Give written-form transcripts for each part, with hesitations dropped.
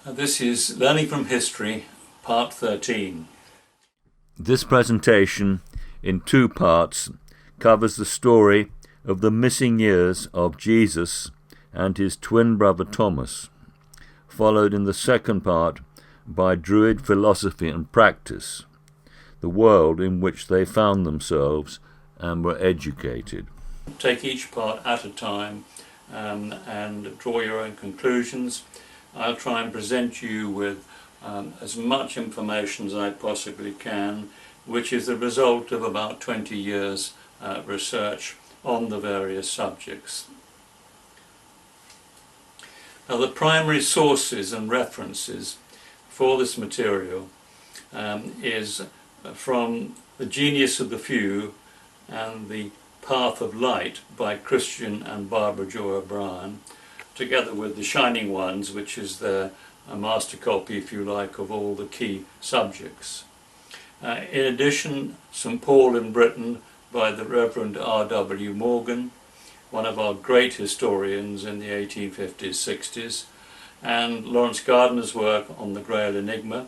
This is Learning from History, Part 13. This presentation, in two parts, covers the story of the missing years of Jesus and his twin brother Thomas, followed in the second part by Druid philosophy and practice, the world in which they found themselves and were educated. Take each part at a time and draw your own conclusions. I'll try and present you with as much information as I possibly can, which is the result of about 20 years research on the various subjects. Now, the primary sources and references for this material is from The Genius of the Few and The Path of Light by Christian and Barbara Joy O'Brien, together with The Shining Ones, which is their master copy, if you like, of all the key subjects. In addition, St. Paul in Britain by the Reverend R.W. Morgan, one of our great historians in the 1850s, 60s, and Lawrence Gardner's work on the Grail Enigma,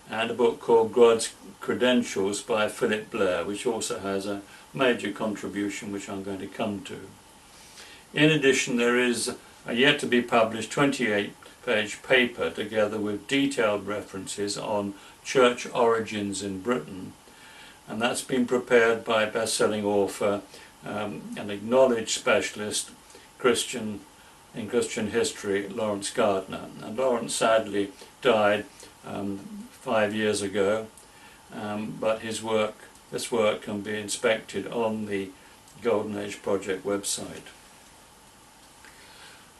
and a book called God's Credentials by Philip Blair, which also has a major contribution which I'm going to come to. In addition, there is a yet to be published 28-page paper together with detailed references on church origins in Britain, and that's been prepared by best-selling author, an acknowledged specialist in Christian history, Lawrence Gardner. And Lawrence sadly died 5 years ago, but this work can be inspected on the Golden Age Project website.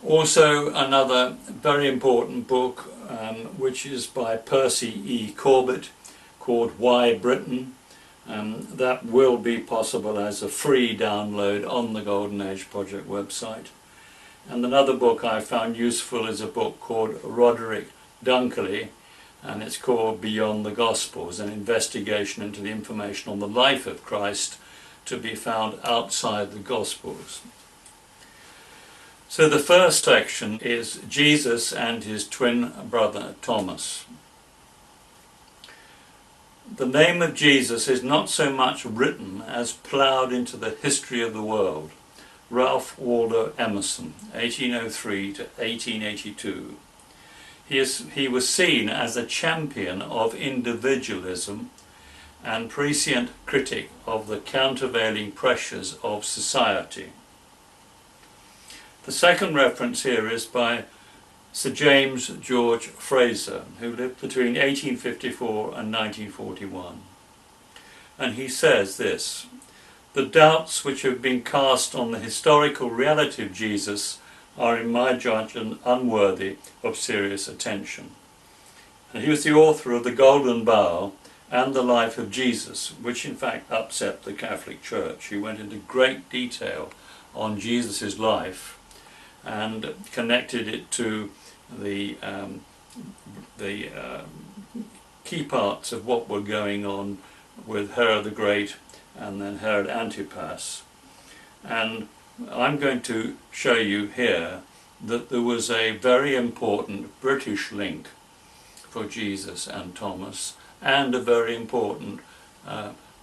Also, another very important book, which is by Percy E. Corbett, called Why Britain? That will be possible as a free download on the Golden Age Project website. And another book I found useful is a book called Roderick Dunkley, and it's called Beyond the Gospels, an investigation into the information on the life of Christ to be found outside the Gospels. So the first section is Jesus and his twin brother Thomas. The name of Jesus is not so much written as ploughed into the history of the world. Ralph Waldo Emerson, 1803 to 1882. He was seen as a champion of individualism and prescient critic of the countervailing pressures of society. The second reference here is by Sir James George Fraser, who lived between 1854 and 1941. And he says this: "The doubts which have been cast on the historical reality of Jesus are, in my judgment, unworthy of serious attention." And he was the author of The Golden Bough and The Life of Jesus, which in fact upset the Catholic Church. He went into great detail on Jesus' life and connected it to the key parts of what were going on with Herod the Great and then Herod Antipas. And I'm going to show you here that there was a very important British link for Jesus and Thomas, and a very important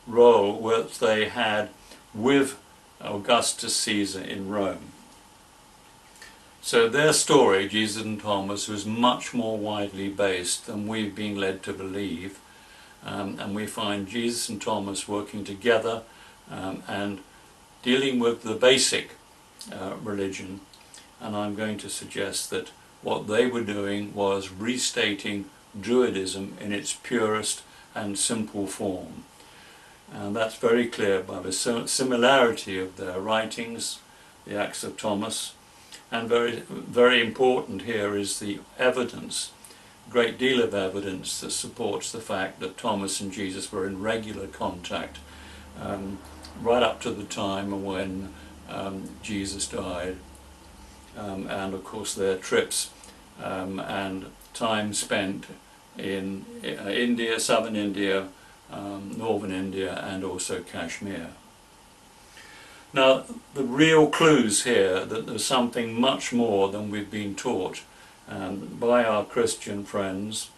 role which they had with Augustus Caesar in Rome. So their story, Jesus and Thomas, was much more widely based than we've been led to believe, and we find Jesus and Thomas working together and dealing with the basic religion, and I'm going to suggest that what they were doing was restating Druidism in its purest and simple form. And that's very clear by the similarity of their writings, the Acts of Thomas, and very, very important here is the evidence, great deal of evidence that supports the fact that Thomas and Jesus were in regular contact right up to the time when Jesus died, and of course their trips and time spent in India, southern India, northern India, and also Kashmir. Now, the real clues here that there's something much more than we've been taught by our Christian friends.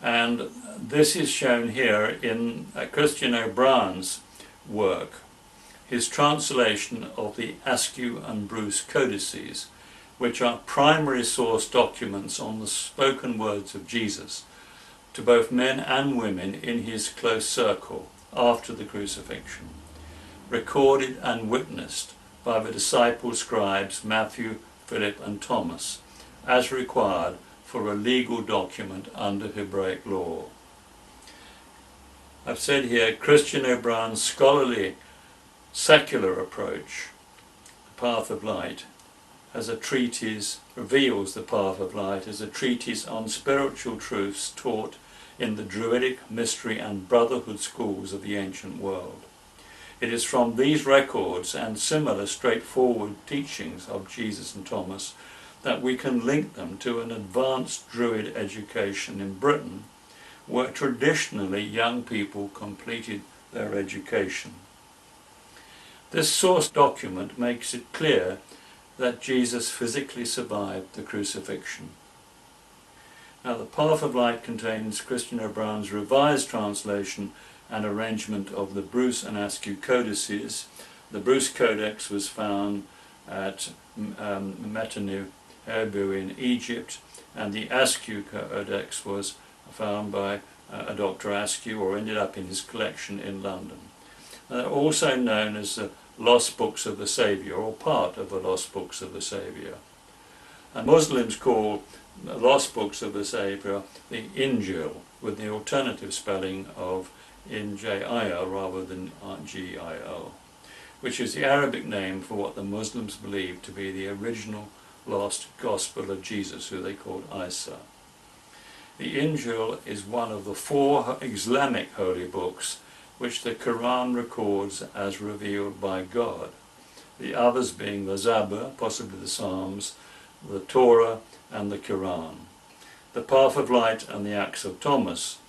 And this is shown here in Christian O'Brien's work, his translation of the Askew and Bruce codices, which are primary source documents on the spoken words of Jesus to both men and women in his close circle after the crucifixion, recorded and witnessed by the disciple scribes Matthew, Philip and Thomas, as required for a legal document under Hebraic law. I've said here Christian O'Brien's scholarly secular approach, The Path of Light, as a treatise, reveals the Path of Light as a treatise on spiritual truths taught in the Druidic, mystery and brotherhood schools of the ancient world. It is from these records and similar straightforward teachings of Jesus and Thomas that we can link them to an advanced Druid education in Britain, where traditionally young people completed their education. This source document makes it clear that Jesus physically survived the crucifixion. Now, the Path of Light contains Christian O'Brien's revised translation and arrangement of the Bruce and Askew codices. The Bruce Codex was found at Metanu Erbu in Egypt, and the Askew Codex was found by a Dr. Askew, or ended up in his collection in London. They're also known as the Lost Books of the Saviour, or part of the Lost Books of the Saviour. And Muslims call the Lost Books of the Saviour the Injil, with the alternative spelling of Injil rather than Gil, which is the Arabic name for what the Muslims believe to be the original lost Gospel of Jesus, who they called Isa. The Injil is one of the 4 Islamic holy books which the Quran records as revealed by God, the others being the Zabur, possibly the Psalms, the Torah and the Quran. The Path of Light and the Acts of Thomas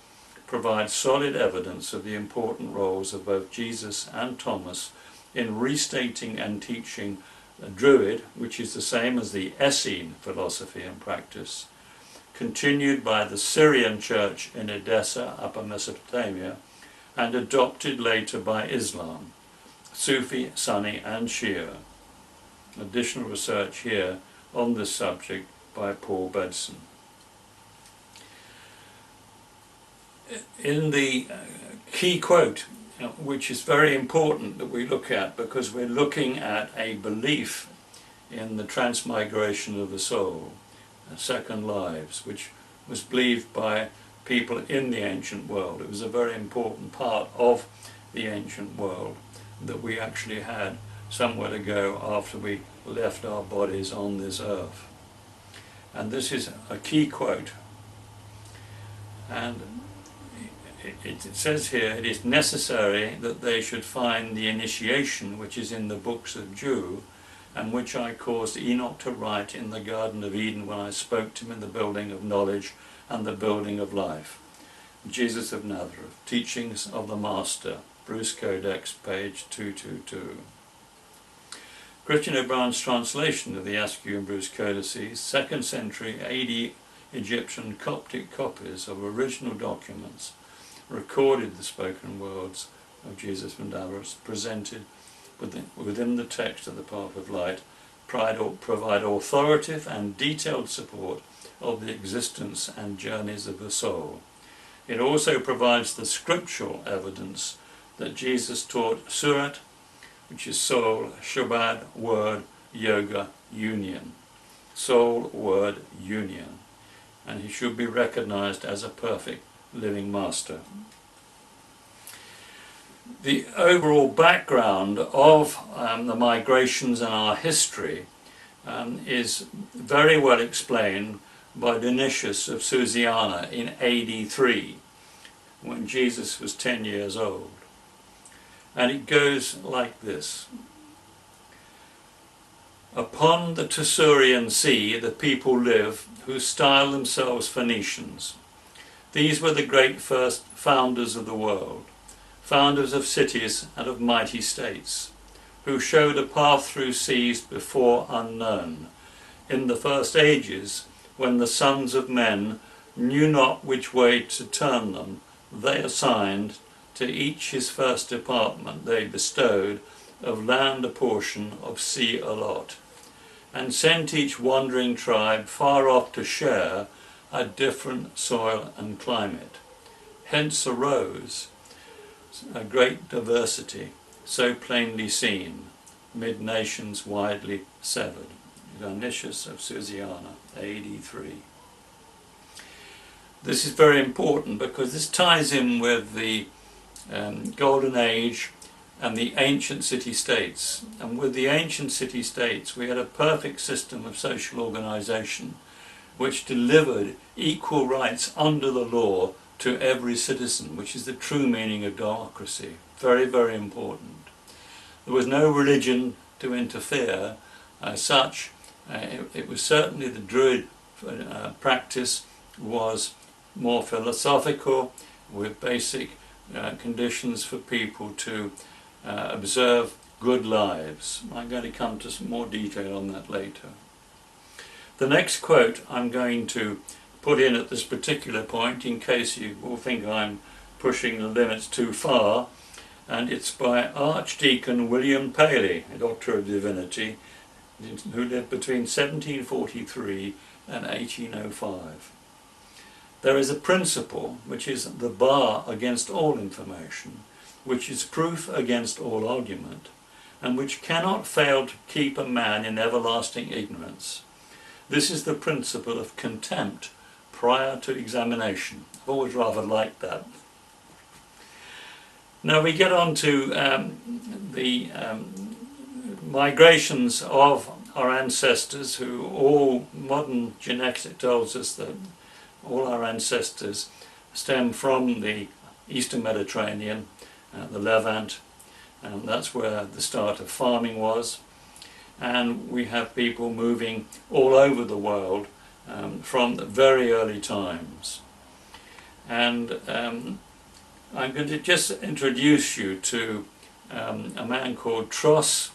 provide solid evidence of the important roles of both Jesus and Thomas in restating and teaching the Druid, which is the same as the Essene philosophy and practice, continued by the Syrian church in Edessa, Upper Mesopotamia, and adopted later by Islam, Sufi, Sunni and Shia. Additional research here on this subject by Paul Bedson. In the key quote, which is very important that we look at, because we're looking at a belief in the transmigration of the soul, second lives, which was believed by people in the ancient world. It was a very important part of the ancient world that we actually had somewhere to go after we left our bodies on this earth. And this is a key quote. And it says here, it is necessary that they should find the initiation which is in the books of Jude, and which I caused Enoch to write in the Garden of Eden when I spoke to him in the building of knowledge and the building of life. Jesus of Nazareth, Teachings of the Master, Bruce Codex, page 222. Christian O'Brien's translation of the Askew and Bruce Codices, 2nd century AD Egyptian Coptic copies of original documents, recorded the spoken words of Jesus of Nazareth, presented within the text of the Path of Light, provide authoritative and detailed support of the existence and journeys of the soul. It also provides the scriptural evidence that Jesus taught Surat, which is soul, Shabbat, word, yoga, union. Soul, word, union. And he should be recognized as a perfect living master. The overall background of the migrations and our history is very well explained by Dionysius of Susiana in AD 3, when Jesus was 10 years old. And it goes like this. Upon the Tessurian Sea the people live who style themselves Phoenicians. These were the great first founders of the world, founders of cities and of mighty states, who showed a path through seas before unknown. In the first ages, when the sons of men knew not which way to turn them, they assigned to each his first department they bestowed, of land a portion, of sea a lot, and sent each wandering tribe far off to share a different soil and climate. Hence arose a great diversity, so plainly seen, mid nations widely severed. Dionysius of Susiana, AD 3. This is very important because this ties in with the Golden Age and the ancient city-states. And with the ancient city-states we had a perfect system of social organisation which delivered equal rights under the law to every citizen, which is the true meaning of democracy. Very, very important. There was no religion to interfere as such. It was certainly the Druid practice was more philosophical, with basic conditions for people to observe good lives. I'm going to come to some more detail on that later. The next quote I'm going to put in at this particular point, in case you all think I'm pushing the limits too far, and it's by Archdeacon William Paley, a Doctor of Divinity, who lived between 1743 and 1805. There is a principle which is the bar against all information, which is proof against all argument, and which cannot fail to keep a man in everlasting ignorance. This is the principle of contempt prior to examination. I've always rather liked that. Now we get on to the migrations of our ancestors, who all modern genetics tells us that all our ancestors stem from the Eastern Mediterranean, the Levant, and that's where the start of farming was. And we have people moving all over the world from the very early times. And I'm going to just introduce you to a man called Tros,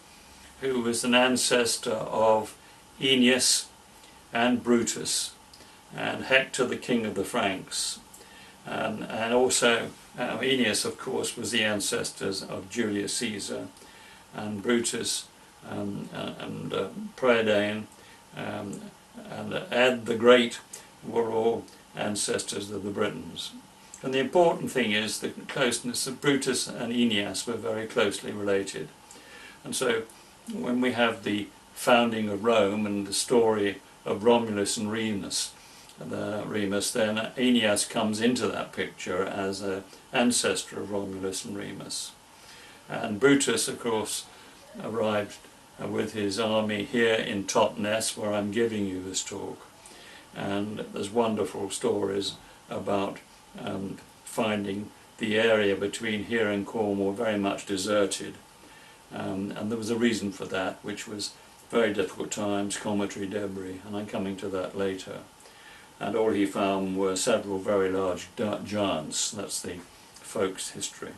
who was an ancestor of Aeneas and Brutus, and Hector, the king of the Franks. And also Aeneas, of course, was the ancestors of Julius Caesar, and Brutus and Priadane and Ed the Great were all ancestors of the Britons. And the important thing is the closeness of Brutus and Aeneas were very closely related. And so when we have the founding of Rome and the story of Romulus and Remus, then Aeneas comes into that picture as an ancestor of Romulus and Remus. And Brutus, of course, arrived with his army here in Totnes, where I'm giving you this talk. And there's wonderful stories about finding the area between here and Cornwall very much deserted. And there was a reason for that, which was very difficult times, cometary debris, and I'm coming to that later. And all he found were several very large giants. That's the folk's history.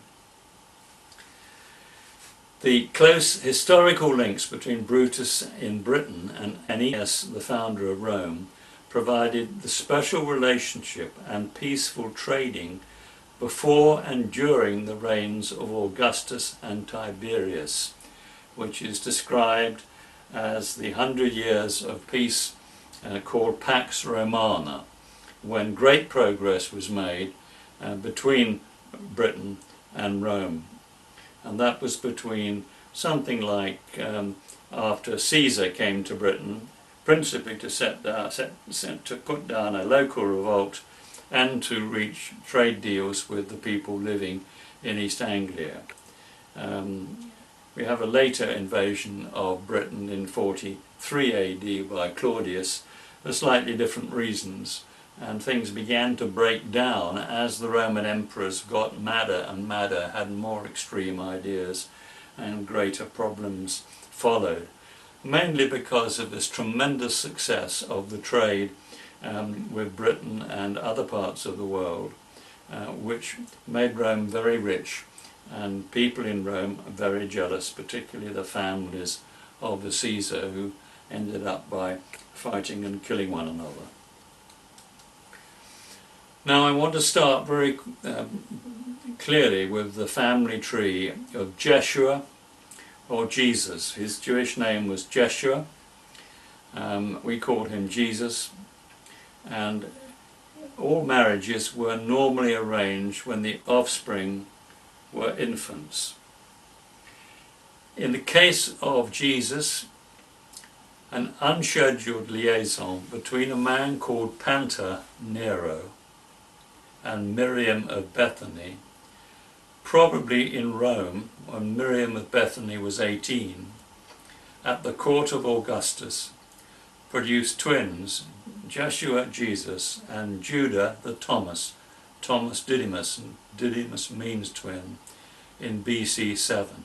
The close historical links between Brutus in Britain and Aeneas, the founder of Rome, provided the special relationship and peaceful trading before and during the reigns of Augustus and Tiberius, which is described as the 100 years of peace called Pax Romana, when great progress was made between Britain and Rome. And that was between something like after Caesar came to Britain, principally to put down a local revolt and to reach trade deals with the people living in East Anglia. We have a later invasion of Britain in 43 AD by Claudius for slightly different reasons, and things began to break down as the Roman emperors got madder and madder, had more extreme ideas, and greater problems followed, mainly because of this tremendous success of the trade with Britain and other parts of the world, which made Rome very rich, and people in Rome very jealous, particularly the families of the Caesar, who ended up by fighting and killing one another. Now I want to start very clearly with the family tree of Jeshua, or Jesus. His Jewish name was Jeshua. We called him Jesus, and all marriages were normally arranged when the offspring were infants. In the case of Jesus, an unscheduled liaison between a man called Panta Nero and Miriam of Bethany, probably in Rome when Miriam of Bethany was 18, at the court of Augustus, produced twins, Jeshua Jesus and Judah the Thomas Didymus, and Didymus means twin, in BC 7.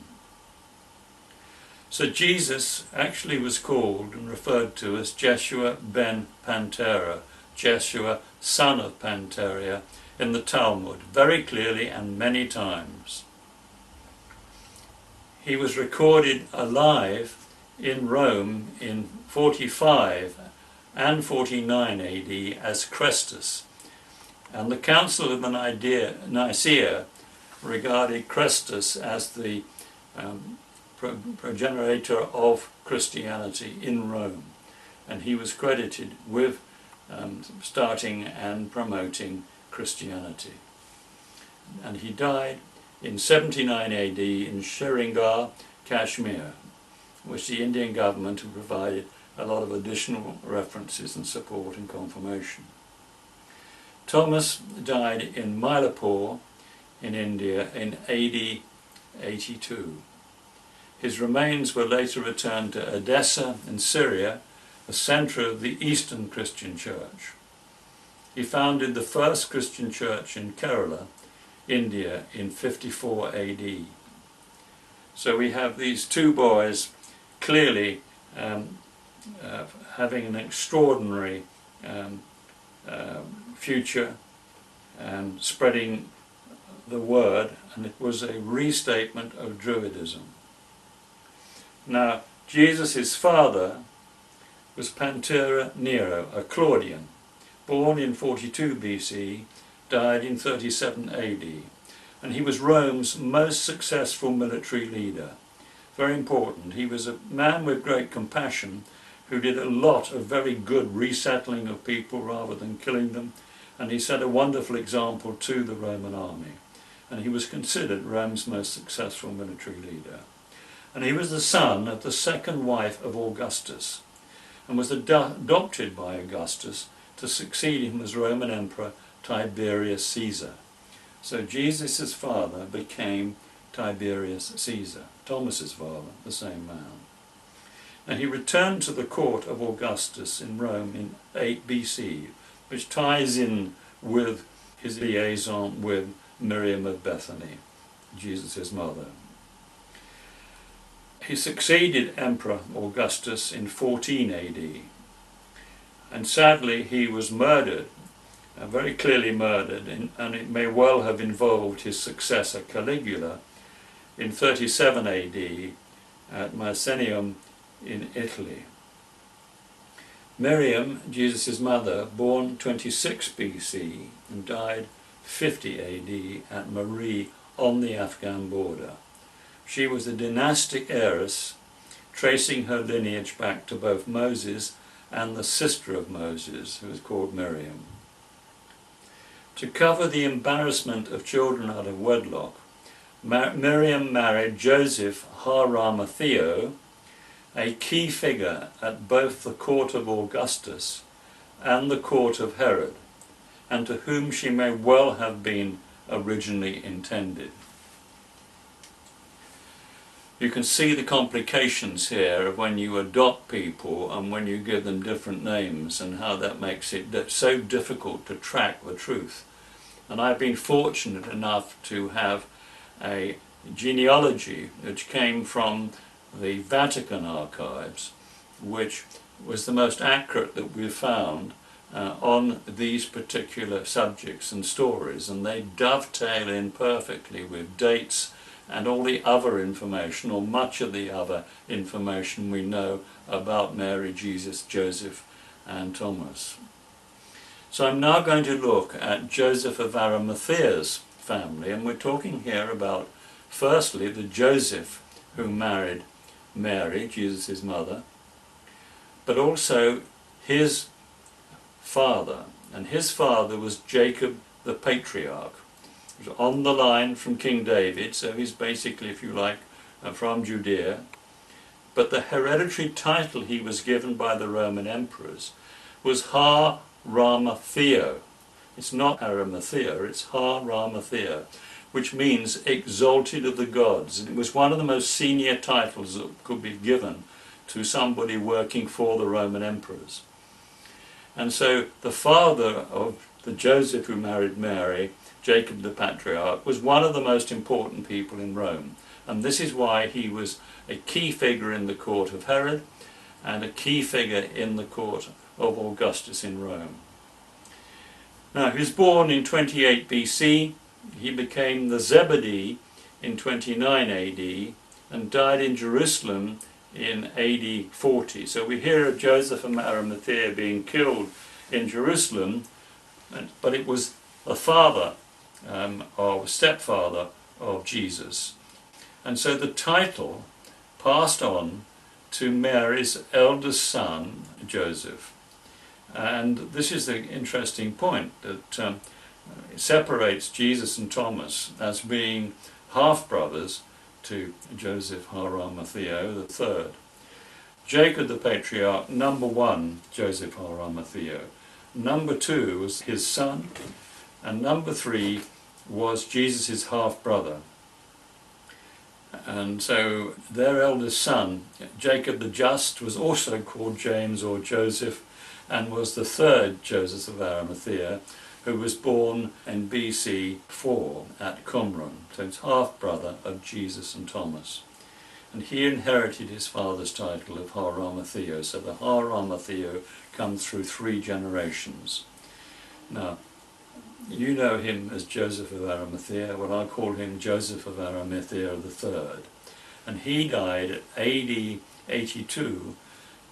So Jesus actually was called and referred to as Jeshua ben Pantera, Jeshua son of Panteria, in the Talmud, very clearly and many times. He was recorded alive in Rome in 45 and 49 AD as Chrestus, and the Council of Nicaea regarded Chrestus as the progenitor of Christianity in Rome, and he was credited with starting and promoting Christianity. And he died in 79 AD in Srinagar, Kashmir, which the Indian government had provided a lot of additional references and support and confirmation. Thomas died in Mylapore in India in AD 82. His remains were later returned to Edessa in Syria, a centre of the Eastern Christian Church. He founded the first Christian church in Kerala, India, in 54 AD. So we have these two boys clearly having an extraordinary future and spreading the word, and it was a restatement of Druidism. Now, Jesus' father was Pantera Nero, a Claudian, born in 42 BC, died in 37 AD, and he was Rome's most successful military leader. Very important. He was a man with great compassion who did a lot of very good resettling of people rather than killing them, and he set a wonderful example to the Roman army, and he was considered Rome's most successful military leader. And he was the son of the second wife of Augustus, and was adopted by Augustus to succeed him as Roman Emperor Tiberius Caesar. So Jesus' father became Tiberius Caesar, Thomas's father, the same man. And he returned to the court of Augustus in Rome in 8 BC, which ties in with his liaison with Miriam of Bethany, Jesus' mother. He succeeded Emperor Augustus in 14 AD, and sadly he was murdered, very clearly murdered, and it may well have involved his successor Caligula in 37 AD at Mycenaeum in Italy. Miriam, Jesus' mother, born 26 BC and died 50 AD at Mari on the Afghan border. She was a dynastic heiress, tracing her lineage back to both Moses and the sister of Moses, who was called Miriam. To cover the embarrassment of children out of wedlock, Miriam married Joseph of Arimathea, a key figure at both the court of Augustus and the court of Herod, and to whom she may well have been originally intended. You can see the complications here of when you adopt people and when you give them different names, and how that makes it so difficult to track the truth. And I've been fortunate enough to have a genealogy which came from the Vatican archives, which was the most accurate that we've found on these particular subjects and stories, and they dovetail in perfectly with dates and all the other information, or much of the other information we know about Mary, Jesus, Joseph and Thomas. So I'm now going to look at Joseph of Arimathea's family, and we're talking here about, firstly, the Joseph who married Mary, Jesus' mother, but also his father. And his father was Jacob the patriarch. He was on the line from King David, so he's basically, if you like, from Judea. But the hereditary title he was given by the Roman emperors was rama theo. It's not Arimathea, it's rama theo, which means exalted of the gods. And it was one of the most senior titles that could be given to somebody working for the Roman emperors. And so the father of the Joseph who married Mary, Jacob the patriarch, was one of the most important people in Rome. And this is why he was a key figure in the court of Herod and a key figure in the court of Augustus in Rome. Now, he was born in 28 BC. He became the Zebedee in 29 AD and died in Jerusalem in AD 40. So we hear of Joseph of Arimathea being killed in Jerusalem, but it was the father or stepfather of Jesus. And so the title passed on to Mary's eldest son, Joseph. And this is the interesting point, that it separates Jesus and Thomas as being half-brothers to Joseph of Arimathea the third. Jacob the patriarch, number one, Joseph of Arimathea. Number two was his son, and number three was Jesus' half-brother. And so their eldest son, Jacob the Just, was also called James or Joseph, and was the third Joseph of Arimathea, who was born in BC 4 at Qumran. So it's half-brother of Jesus and Thomas. And he inherited his father's title of Arimathea. So the Arimathea comes through 3 generations. Now, you know him as Joseph of Arimathea. Well, I call him Joseph of Arimathea the third. And he died at AD 82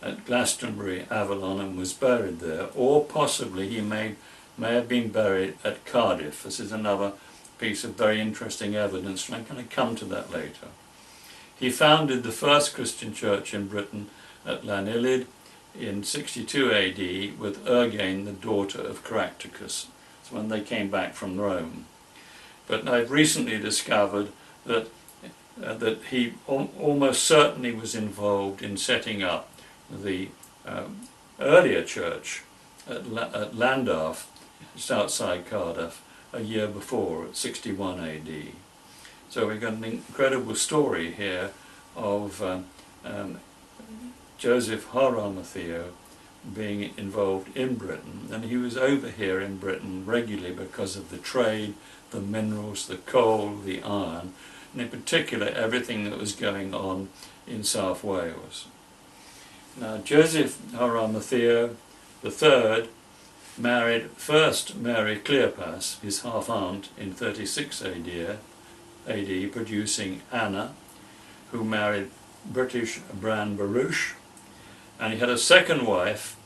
at Glastonbury, Avalon, and was buried there. Or possibly he may have been buried at Cardiff. This is another piece of very interesting evidence, and I'm going to come to that later. He founded the first Christian church in Britain at Enlil in 62 AD with Urgane, the daughter of Caractacus. It's when they came back from Rome. But I've recently discovered that he almost certainly was involved in setting up the earlier church at Llandaff, just outside Cardiff, a year before, at 61 AD. So we've got an incredible story here of Joseph of Arimathea being involved in Britain, and he was over here in Britain regularly because of the trade, the minerals, the coal, the iron, and in particular everything that was going on in South Wales. Now, Joseph of Arimathea III married first Mary Cleopas, his half-aunt, in 36 AD, producing Anna, who married British Bran Baruch, and he had a second wife,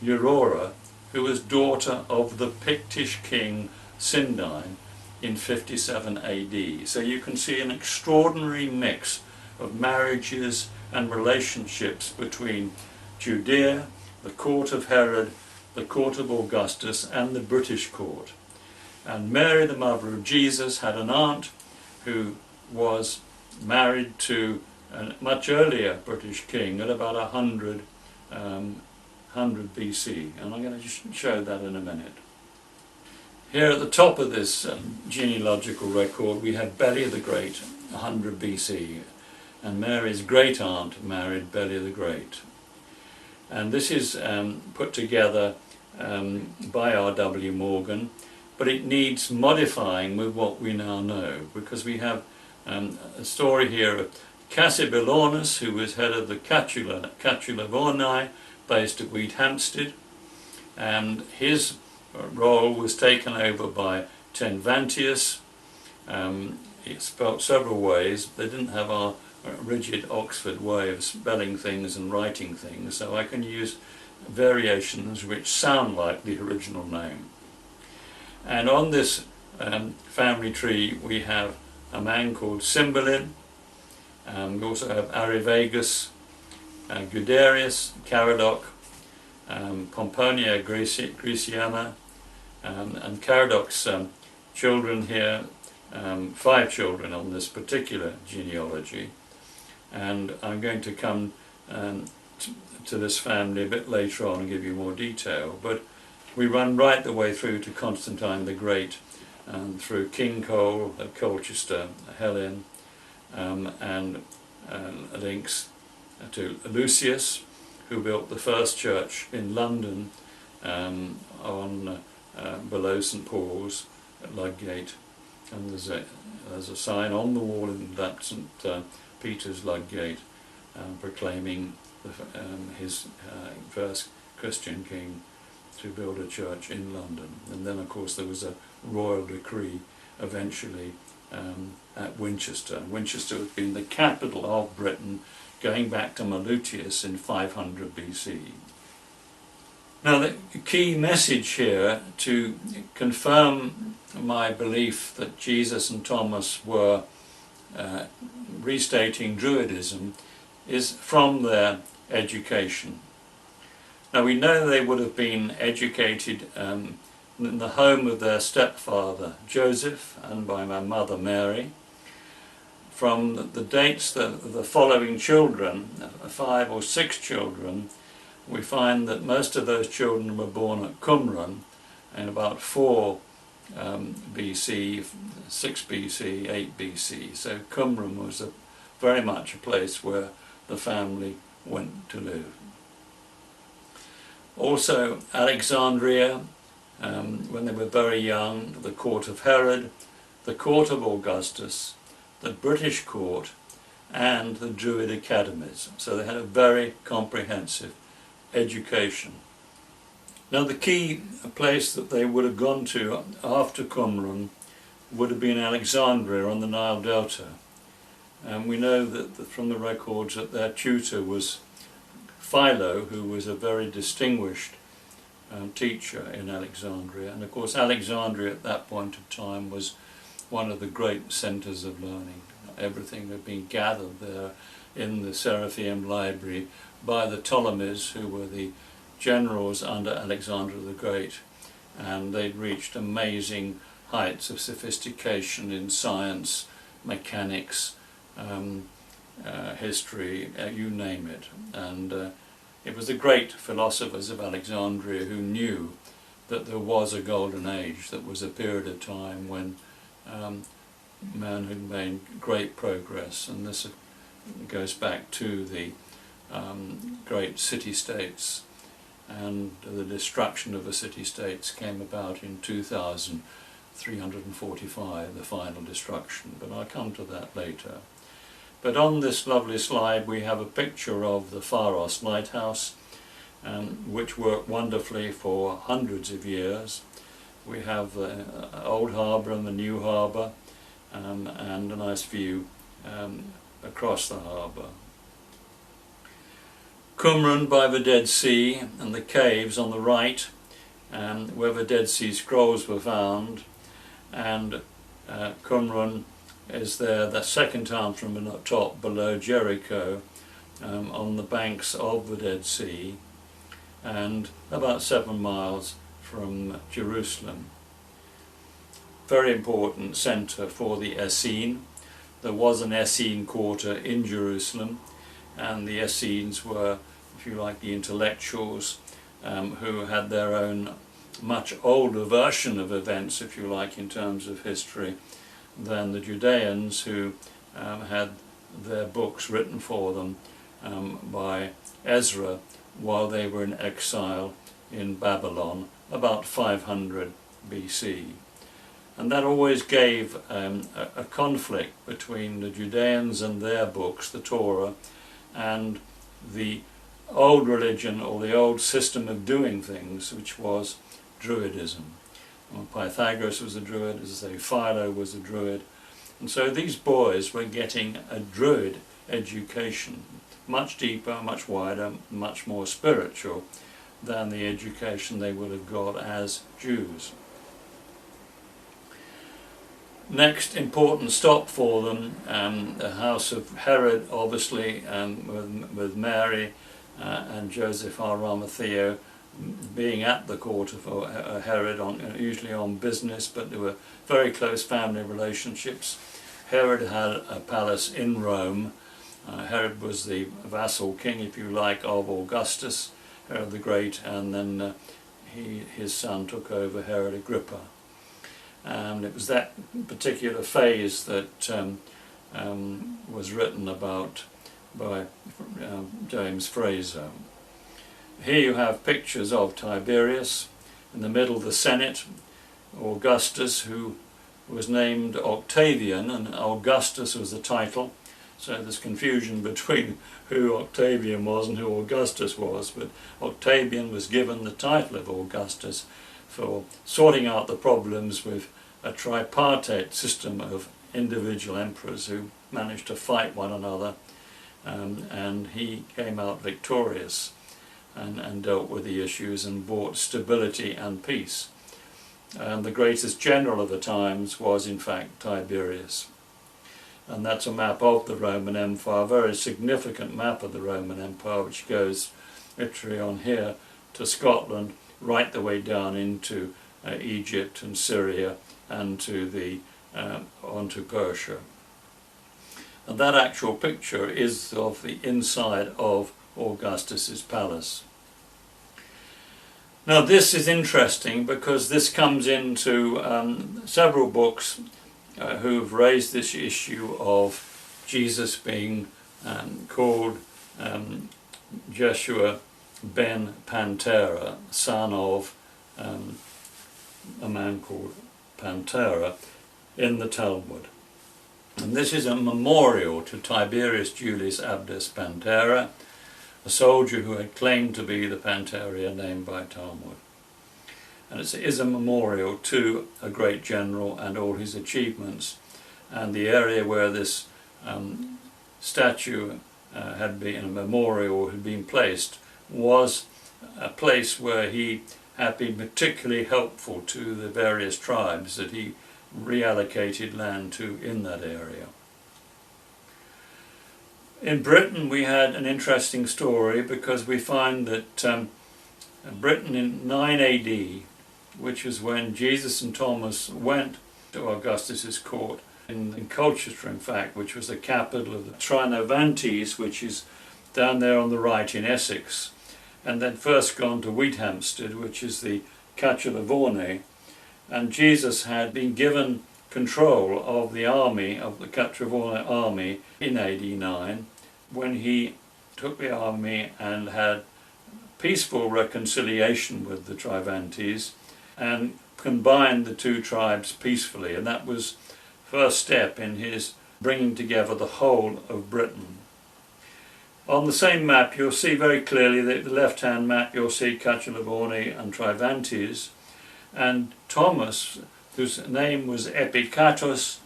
Aurora, who was daughter of the Pictish king Sindine in 57 AD. So you can see an extraordinary mix of marriages and relationships between Judea, the court of Herod, the court of Augustus, and the British court. And Mary, the mother of Jesus, had an aunt who was married to a much earlier British king at about 100 BC, and I'm going to show that in a minute. Here at the top of this genealogical record we have Beli the Great, 100 BC, and Mary's great aunt married Beli the Great. And this is put together by R.W. Morgan, but it needs modifying with what we now know, because we have a story here of Cassibellaunus, who was head of the Catula Vornae, based at Wheathampstead, and his role was taken over by Tenvantius. It's spelt several ways. They didn't have our rigid Oxford way of spelling things and writing things, so I can use variations which sound like the original name. And on this family tree we have a man called Cymbeline. We also have Arivagus, Guderius, Caradoc, Pomponia Graeciana, and Caradoc's children here, 5 children on this particular genealogy. And I'm going to come to this family a bit later on and give you more detail, but we run right the way through to Constantine the Great, through King Cole of Colchester, Helen, and links to Lucius, who built the first church in London below St Paul's at Ludgate, and there's a sign on the wall in that St Peter's Ludgate proclaiming his first Christian king to build a church in London. And then of course there was a royal decree eventually at Winchester. Winchester had been the capital of Britain going back to Malutius in 500 BC. Now the key message here to confirm my belief that Jesus and Thomas were restating Druidism is from their education. Now we know they would have been educated in the home of their stepfather Joseph and by my mother Mary. From the dates of the following children, 5 or 6 children, we find that most of those children were born at Qumran in about 4 BC, 6 BC, 8 BC. So Qumran was very much a place where the family went to live. Also Alexandria, when they were very young, the court of Herod, the court of Augustus, the British court, and the Druid academies. So they had a very comprehensive education. Now the key place that they would have gone to after Qumran would have been Alexandria on the Nile Delta. And we know that from the records that their tutor was Philo, who was a very distinguished teacher in Alexandria. And of course Alexandria at that point of time was one of the great centres of learning. Everything had been gathered there in the Seraphim library by the Ptolemies, who were the generals under Alexander the Great, and they'd reached amazing heights of sophistication in science, mechanics, history, you name it. And it was the great philosophers of Alexandria who knew that there was a golden age, that was a period of time when man had made great progress, and this goes back to the great city-states, and the destruction of the city-states came about in 2345, the final destruction, but I'll come to that later. But on this lovely slide we have a picture of the Pharos lighthouse, which worked wonderfully for hundreds of years. We have the old harbour and the new harbour, and a nice view across the harbour. Qumran by the Dead Sea and the caves on the right, where the Dead Sea Scrolls were found, and Qumran is there, the second town from the top below Jericho, on the banks of the Dead Sea, and about 7 miles from Jerusalem. Very important centre for the Essene. There was an Essene quarter in Jerusalem, and the Essenes were, if you like, the intellectuals who had their own much older version of events, if you like, in terms of history, than the Judeans, who had their books written for them by Ezra while they were in exile in Babylon about 500 BC. And that always gave a conflict between the Judeans and their books, the Torah, and the old religion or the old system of doing things, which was Druidism. Well, Pythagoras was a Druid, as I say, Philo was a Druid, and so these boys were getting a Druid education, much deeper, much wider, much more spiritual than the education they would have got as Jews. next important stop for them, the house of Herod, obviously, with Mary and Joseph of Arimathea being at the court of Herod, usually on business, but there were very close family relationships. Herod had a palace in Rome. Herod was the vassal king, if you like, of Augustus, Herod the Great, and then his son took over, Herod Agrippa. And it was that particular phase that was written about by James Fraser. Here you have pictures of Tiberius, in the middle the Senate, Augustus, who was named Octavian, and Augustus was the title, so there's confusion between who Octavian was and who Augustus was, but Octavian was given the title of Augustus for sorting out the problems with a tripartite system of individual emperors who managed to fight one another, and he came out victorious and dealt with the issues and brought stability and peace. And the greatest general of the times was in fact Tiberius. And that's a map of the Roman Empire, a very significant map of the Roman Empire, which goes literally on here to Scotland, right the way down into Egypt and Syria and to onto Persia. And that actual picture is of the inside of Augustus's palace. Now this is interesting because this comes into several books who've raised this issue of Jesus being called Jeshua ben Pantera, son of a man called Pantera, in the Talmud. And this is a memorial to Tiberius Julius Abdus Pantera, a soldier who had claimed to be the Pantaria named by Talmud. And it is a memorial to a great general and all his achievements. And the area where this statue had been, a memorial had been placed, was a place where he had been particularly helpful to the various tribes that he reallocated land to in that area. In Britain we had an interesting story because we find that Britain in 9 AD, which was when Jesus and Thomas went to Augustus's court in Colchester, in fact, which was the capital of the Trinovantes, which is down there on the right in Essex, and then first gone to Wheathampstead, which is the Caccialavone, and Jesus had been given control of the army, of the Caccialavone army, in AD 9, when he took the army and had peaceful reconciliation with the Trinovantes and combined the two tribes peacefully, and that was first step in his bringing together the whole of Britain. On the same map you'll see very clearly, the left-hand map, you'll see Caccialavone and Trinovantes, and Thomas, whose name was Epikatos,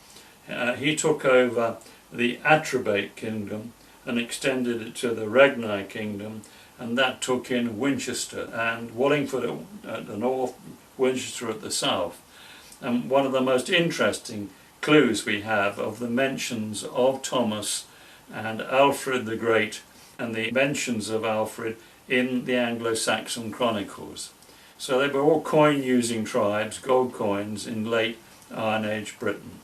he took over the Atrebate kingdom and extended it to the Regnai kingdom, and that took in Winchester and Wallingford at the north, Winchester at the south. And one of the most interesting clues we have of the mentions of Thomas and Alfred the Great, and the mentions of Alfred in the Anglo-Saxon chronicles. So they were all coin-using tribes, gold coins, in late Iron Age Britain.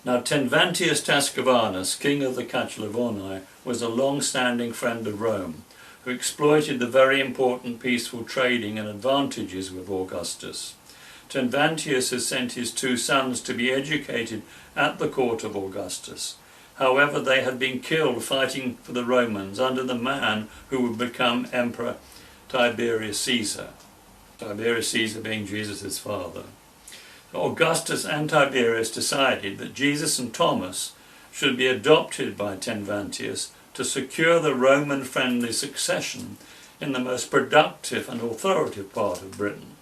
Now Tenvantius Tascavanus, king of the Caccialavoni, was a long-standing friend of Rome, who exploited the very important peaceful trading and advantages with Augustus. Tenvantius has sent his two sons to be educated at the court of Augustus. However, they had been killed fighting for the Romans under the man who would become Emperor Tiberius Caesar. Tiberius Caesar being Jesus' father. Augustus and Tiberius decided that Jesus and Thomas should be adopted by Tenvantius to secure the Roman-friendly succession in the most productive and authoritative part of Britain.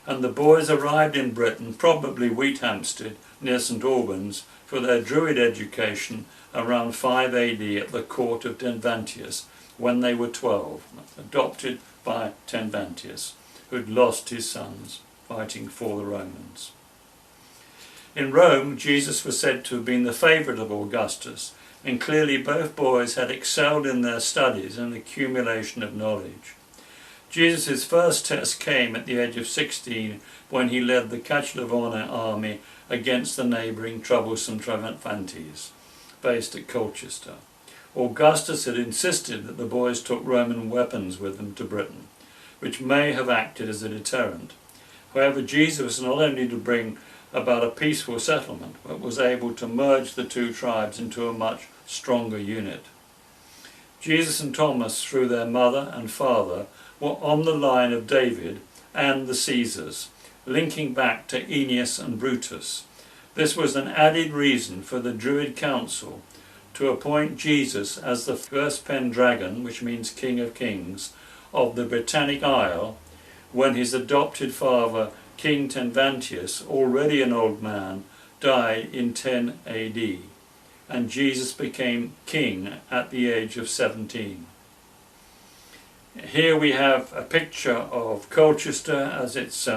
And the boys arrived in Britain, probably Wheathampstead, near St Albans, for their Druid education around 5 AD at the court of Tenvantius, when they were 12, adopted by Tenvantius, who had lost his sons fighting for the Romans. In Rome, Jesus was said to have been the favourite of Augustus, and clearly both boys had excelled in their studies and accumulation of knowledge. Jesus' first test came at the age of 16 when he led the Catch of Honour army against the neighbouring troublesome Travantes, based at Colchester. Augustus had insisted that the boys took Roman weapons with them to Britain, which may have acted as a deterrent. However, Jesus was not only to bring about a peaceful settlement, but was able to merge the two tribes into a much stronger unit. Jesus and Thomas, through their mother and father, were on the line of David and the Caesars, linking back to Aeneas and Brutus. This was an added reason for the Druid Council to appoint Jesus as the first Pendragon, which means King of Kings, of the Britannic Isle, when his adopted father, King Tenvantius, already an old man, died in 10 AD, and Jesus became king at the age of 17. Here we have a picture of Colchester as it's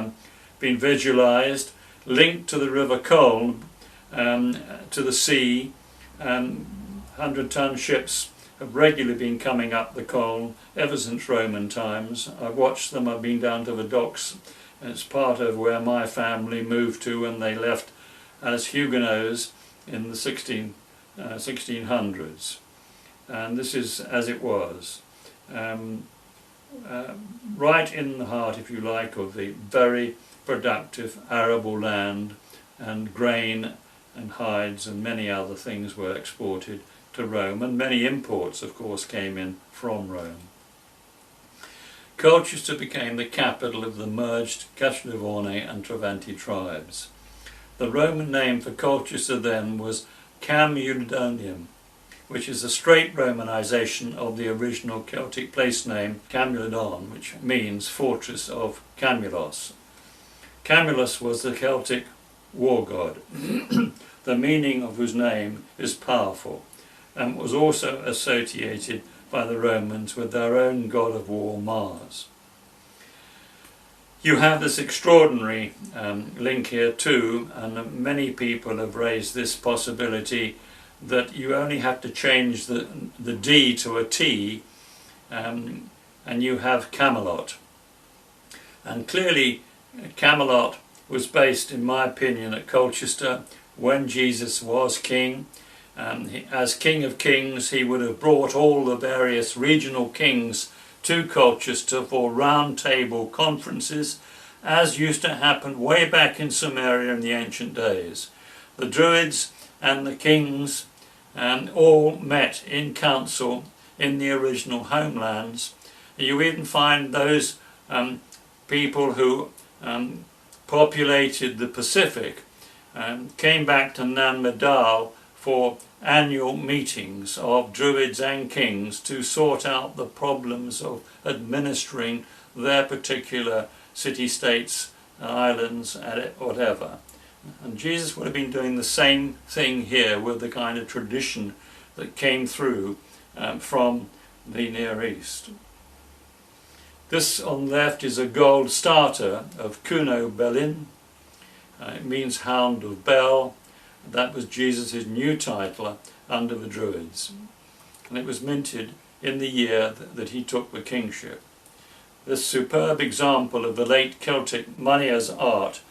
been visualised, linked to the River Colne, to the sea. 100-ton ships have regularly been coming up the Colne ever since Roman times. I've watched them, I've been down to the docks. It's part of where my family moved to when they left as Huguenots in the 1600s. And this is as it was. Right in the heart, if you like, of the very productive arable land, and grain and hides and many other things were exported to Rome, and many imports, of course, came in from Rome. Colchester became the capital of the merged Castrovone and Travanti tribes. The Roman name for Colchester then was Camulodonium, which is a straight Romanization of the original Celtic place name Camulodon, which means fortress of Camulos. Camulus was the Celtic war god, the meaning of whose name is powerful, and was also associated by the Romans with their own god of war, Mars. You have this extraordinary link here too, and many people have raised this possibility that you only have to change the D to a T, and you have Camelot. And clearly Camelot was based, in my opinion, at Colchester when Jesus was king. As King of Kings, he would have brought all the various regional kings to Colchester for round table conferences, as used to happen way back in Sumeria in the ancient days. The Druids and the kings all met in council in the original homelands. You even find those people who populated the Pacific came back to Nan Madal for annual meetings of Druids and kings to sort out the problems of administering their particular city-states, islands, whatever. And Jesus would have been doing the same thing here with the kind of tradition that came through from the Near East. This on the left is a gold starter of Cuno Belin. It means Hound of Bel. That was Jesus' new title under the Druids, and it was minted in the year that he took the kingship. This superb example of the late Celtic moneyer's art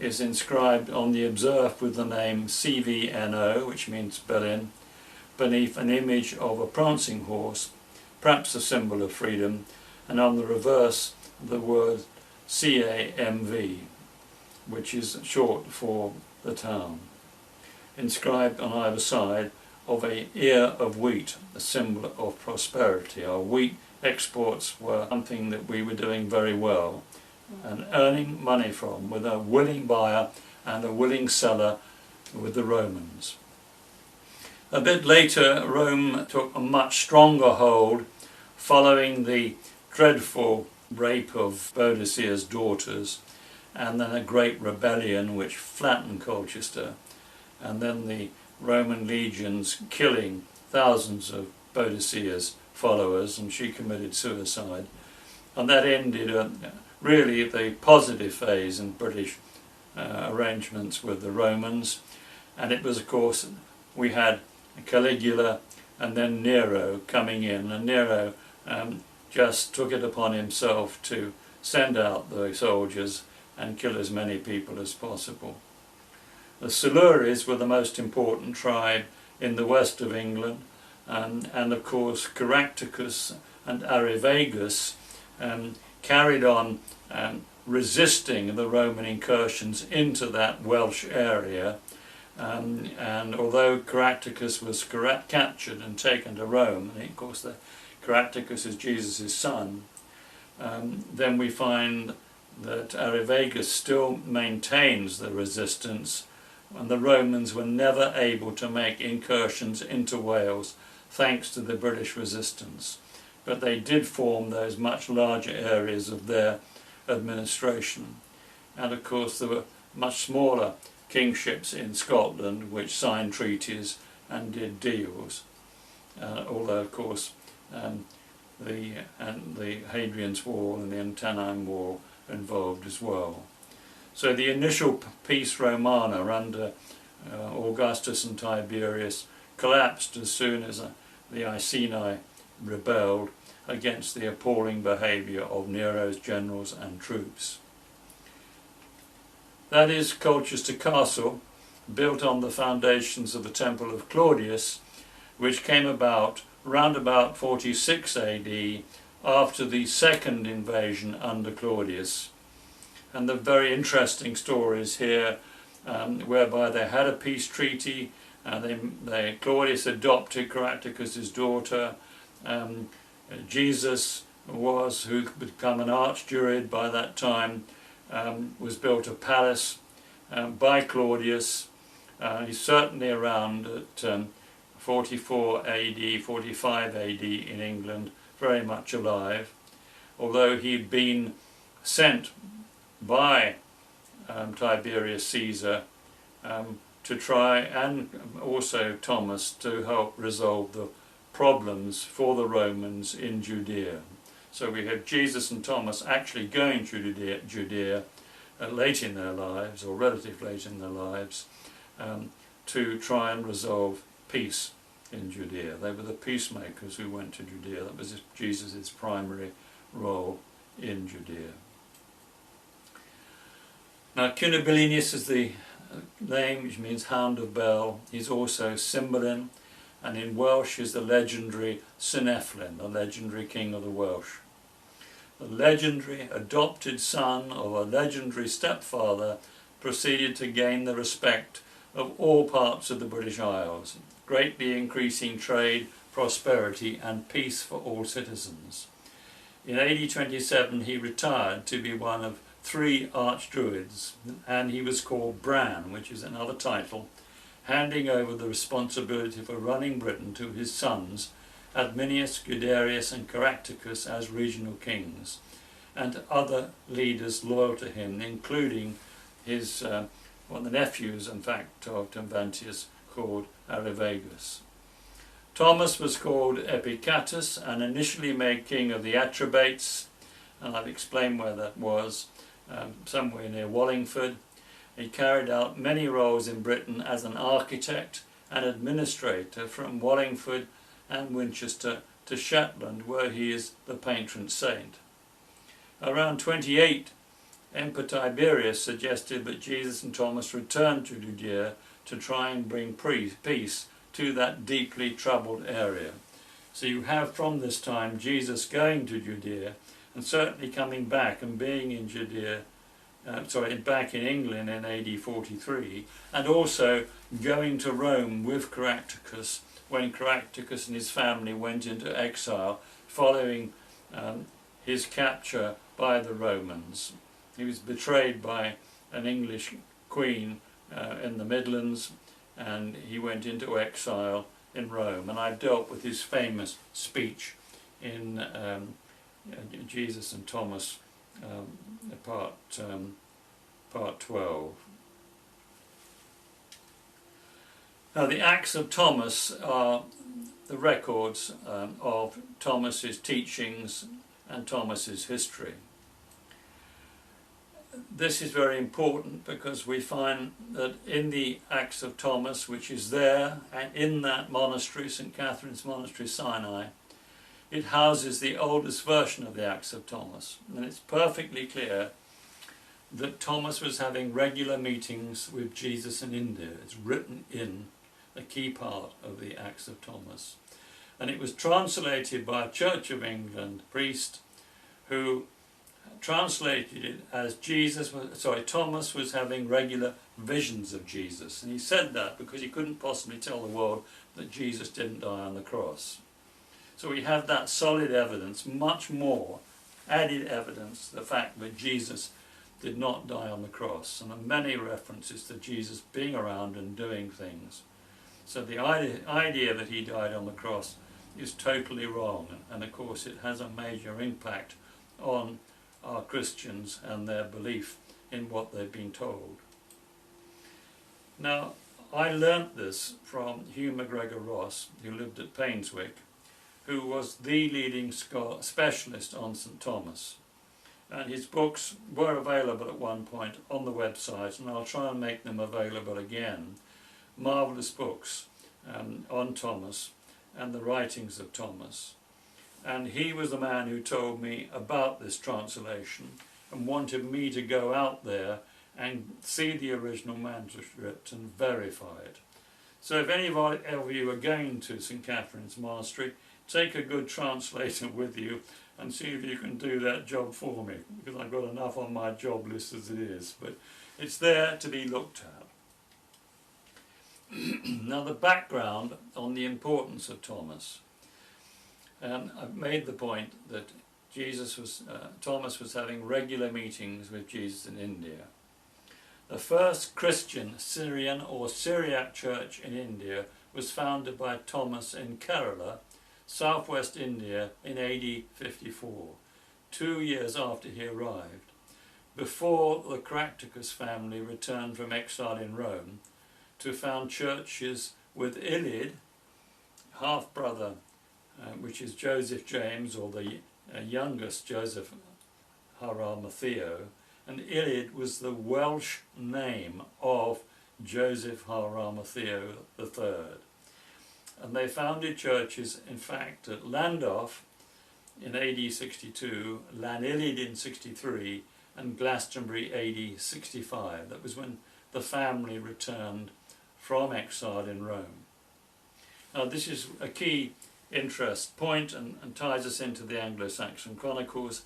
is inscribed on the obverse with the name CVNO, which means Berlin, beneath an image of a prancing horse, perhaps a symbol of freedom, and on the reverse the word CAMV, which is short for the town. Inscribed on either side of a ear of wheat, a symbol of prosperity. Our wheat exports were something that we were doing very well and earning money from, with a willing buyer and a willing seller with the Romans. A bit later, Rome took a much stronger hold following the dreadful rape of Boadicea's daughters, and then a great rebellion which flattened Colchester, and then the Roman legions killing thousands of Boadicea's followers, and she committed suicide. And that ended really the positive phase in British arrangements with the Romans, and it was, of course, we had Caligula and then Nero coming in, and Nero just took it upon himself to send out the soldiers and kill as many people as possible. The Silures were the most important tribe in the west of England, and of course Caractacus and Arivagus carried on resisting the Roman incursions into that Welsh area, and although Caractacus was captured and taken to Rome, and of course Caractacus is Jesus' son, then we find that Arivagus still maintains the resistance, and the Romans were never able to make incursions into Wales thanks to the British resistance. But they did form those much larger areas of their administration. And of course there were much smaller kingships in Scotland which signed treaties and did deals, although of course the Hadrian's Wall and the Antonine Wall involved as well. So the initial peace Romana under Augustus and Tiberius collapsed as soon as the Essene rebelled against the appalling behaviour of Nero's generals and troops. That is Colchester Castle, built on the foundations of the Temple of Claudius, which came about round about 46 AD after the second invasion under Claudius. And the very interesting stories here, whereby they had a peace treaty, Claudius adopted Caractacus' daughter, Jesus who had become an arch-Druid by that time, was built a palace by Claudius. He's certainly around at 44 AD, 45 AD in England, very much alive, although he'd been sent by Tiberius Caesar to try, and also Thomas, to help resolve the problems for the Romans in Judea. So we have Jesus and Thomas actually going to Judea late in their lives, or relatively late in their lives, to try and resolve peace in Judea. They were the peacemakers who went to Judea. That was Jesus' primary role in Judea. Now Cunobillinius is the name which means Hound of Bel. He's also Cymbeline, and in Welsh is the legendary Cyneflyn, the legendary king of the Welsh. The legendary adopted son of a legendary stepfather proceeded to gain the respect of all parts of the British Isles, greatly increasing trade, prosperity and peace for all citizens. In AD 27 he retired to be one of 3 arch-druids, and he was called Bran, which is another title, handing over the responsibility for running Britain to his sons, Adminius, Guiderius and Caractacus as regional kings, and other leaders loyal to him, including his one of the nephews, in fact, of Tambantius, called Arivagus. Thomas was called Epicatus and initially made king of the Atrebates, and I've explained where that was, somewhere near Wallingford. He carried out many roles in Britain as an architect and administrator from Wallingford and Winchester to Shetland, where he is the patron saint. Around 28, Emperor Tiberius suggested that Jesus and Thomas return to Judea to try and bring peace to that deeply troubled area. So you have from this time Jesus going to Judea and certainly coming back and being in Judea, back in England in AD 43, and also going to Rome with Caractacus when Caractacus and his family went into exile following his capture by the Romans. He was betrayed by an English queen in the Midlands, and he went into exile in Rome. And I've dealt with his famous speech in Jesus and Thomas, part 12. Now the Acts of Thomas are the records of Thomas's teachings and Thomas's history. this is very important because we find that in the Acts of Thomas, which is there, and in that monastery, St. Catherine's Monastery, Sinai, it houses the oldest version of the Acts of Thomas. And it's perfectly clear that Thomas was having regular meetings with Jesus in India. It's written in a key part of the Acts of Thomas. And it was translated by a Church of England priest who translated it as Thomas was having regular visions of Jesus. And he said that because he couldn't possibly tell the world that Jesus didn't die on the cross. So we have that solid evidence, much more added evidence, the fact that Jesus did not die on the cross, and there are many references to Jesus being around and doing things. So the idea that he died on the cross is totally wrong, and of course it has a major impact on our Christians and their belief in what they've been told. Now, I learnt this from Hugh MacGregor Ross, who lived at Painswick, who was the leading specialist on St. Thomas. And his books were available at one point on the website, and I'll try and make them available again. Marvellous books on Thomas and the writings of Thomas. And he was the man who told me about this translation and wanted me to go out there and see the original manuscript and verify it. So if any of you are going to St. Catherine's Monastery, take a good translator with you and see if you can do that job for me, because I've got enough on my job list as it is, but it's there to be looked at. Now, the background on the importance of Thomas. I've made the point that Thomas was having regular meetings with Jesus in India. The first Christian Syrian or Syriac church in India was founded by Thomas in Kerala, southwest India, in AD 54, 2 years after he arrived, before the Caractacus family returned from exile in Rome to found churches with Ilid, half-brother, which is Joseph James, or the youngest Joseph of Arimathea, and Ilid was the Welsh name of Joseph of Arimathea III. And they founded churches, in fact, at Llandaff in AD 62, Llanillid in 63, and Glastonbury AD 65. That was when the family returned from exile in Rome. Now, this is a key interest point and ties us into the Anglo-Saxon Chronicles.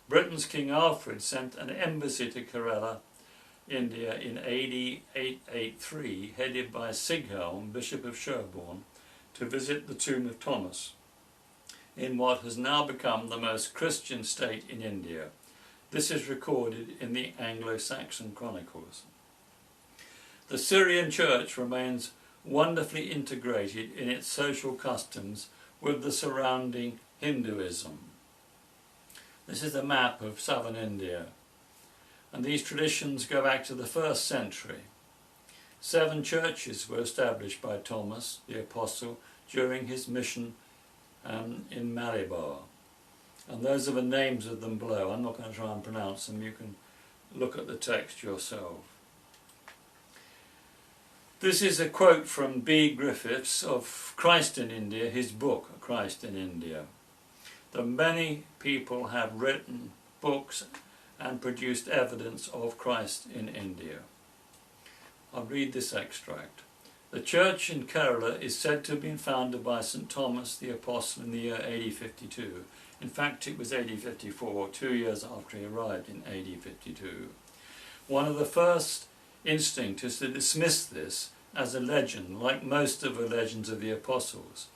Britain's King Alfred sent an embassy to Kerala, India, in AD 883, headed by Sighelm, Bishop of Sherborne, to visit the tomb of Thomas in what has now become the most Christian state in India. This is recorded in the Anglo-Saxon Chronicles. The Syrian church remains wonderfully integrated in its social customs with the surrounding Hinduism. This is a map of southern India, and these traditions go back to the 1st century. 7 churches were established by Thomas the Apostle during his mission in Malabar. And those are the names of them below. I'm not going to try and pronounce them. You can look at the text yourself. This is a quote from B. Griffiths of Christ in India, his book, Christ in India. That many people have written books and produced evidence of Christ in India. I'll read this extract. The church in Kerala is said to have been founded by St. Thomas the Apostle in the year AD 52. In fact, it was AD 54, 2 years after he arrived in AD 52. One of the first instincts is to dismiss this as a legend, like most of the legends of the Apostles.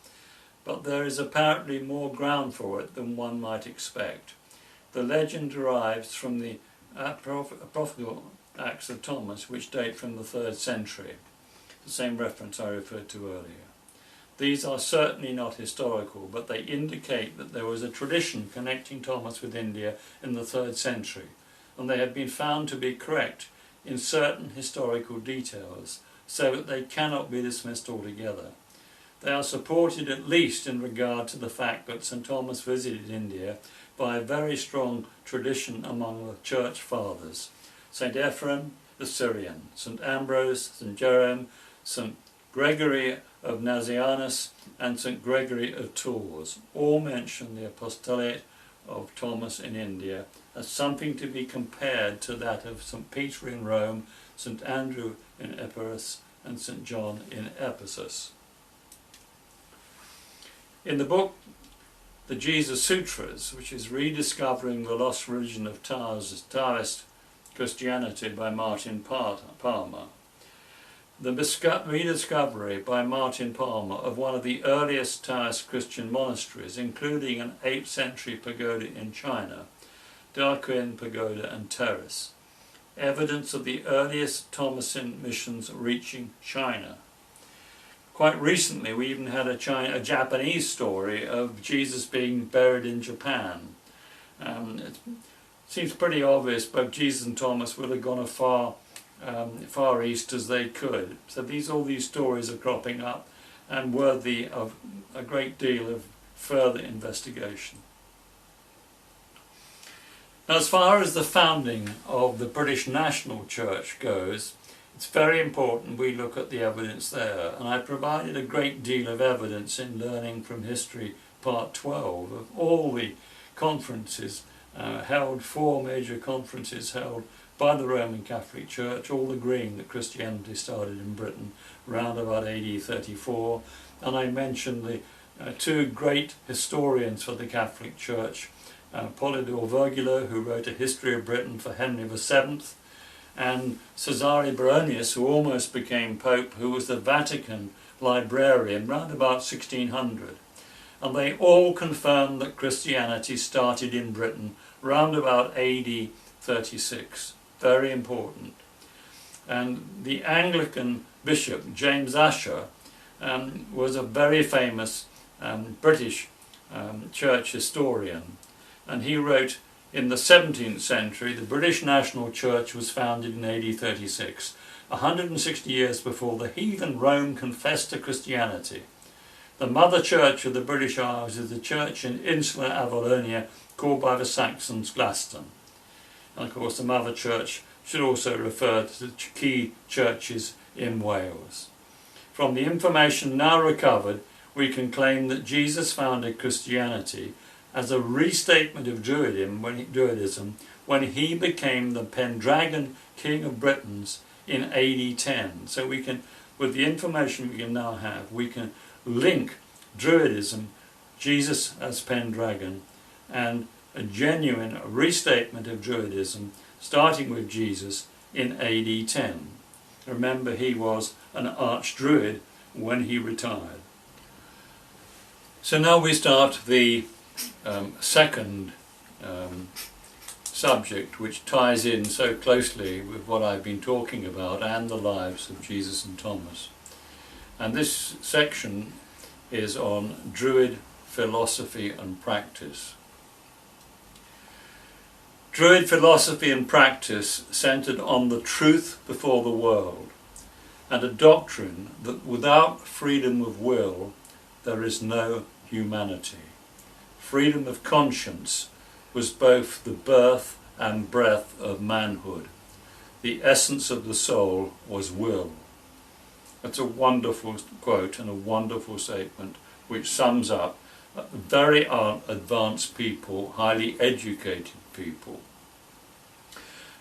But there is apparently more ground for it than one might expect. The legend derives from the apocryphal Acts of Thomas, which date from the 3rd century, the same reference I referred to earlier. These are certainly not historical, but they indicate that there was a tradition connecting Thomas with India in the 3rd century, and they have been found to be correct in certain historical details, so that they cannot be dismissed altogether. They are supported at least in regard to the fact that St. Thomas visited India by a very strong tradition among the church fathers, St. Ephrem the Syrian, St. Ambrose, St. Jerome, St. Gregory of Nazianzus, and St. Gregory of Tours all mention the apostolate of Thomas in India as something to be compared to that of St. Peter in Rome, St. Andrew in Epirus, and St. John in Ephesus. In the book The Jesus Sutras, which is Rediscovering the Lost Religion of Taoist Christianity by Martin Palmer, the rediscovery by Martin Palmer of one of the earliest Taoist Christian monasteries, including an 8th century pagoda in China, Darquen Pagoda and Terrace, evidence of the earliest Thomasin missions reaching China. Quite recently we even had a Japanese story of Jesus being buried in Japan. It seems pretty obvious both Jesus and Thomas would have gone as far east as they could. So all these stories are cropping up and worthy of a great deal of further investigation. Now, as far as the founding of the British National Church goes, it's very important we look at the evidence there, and I provided a great deal of evidence in Learning from History Part 12 of all the conferences held, 4 major conferences held by the Roman Catholic Church, all agreeing that Christianity started in Britain around about AD 34, and I mentioned the 2 great historians for the Catholic Church, Polydore Virgulo, who wrote a history of Britain for Henry VII, and Cesare Baronius, who almost became Pope, who was the Vatican librarian round about 1600. And they all confirmed that Christianity started in Britain round about AD 36. Very important. And the Anglican bishop, James Asher, was a very famous British church historian. And he wrote, in the 17th century, the British National Church was founded in AD 36, 160 years before the heathen Rome confessed to Christianity. The mother church of the British Isles is the church in insular Avalonia called by the Saxons Glaston. And of course the mother church should also refer to the key churches in Wales. From the information now recovered, we can claim that Jesus founded Christianity as a restatement of Druidism when he became the Pendragon King of Britons in AD 10. So we can, with the information we can now have, we can link Druidism, Jesus as Pendragon, and a genuine restatement of Druidism, starting with Jesus in AD 10. Remember, he was an arch-druid when he retired. So now we start the second subject, which ties in so closely with what I've been talking about and the lives of Jesus and Thomas. And this section is on Druid philosophy and practice. Druid philosophy and practice centered on the truth before the world and a doctrine that without freedom of will there is no humanity. Freedom of conscience was both the birth and breath of manhood. The essence of the soul was will. That's a wonderful quote and a wonderful statement which sums up very advanced people, highly educated people.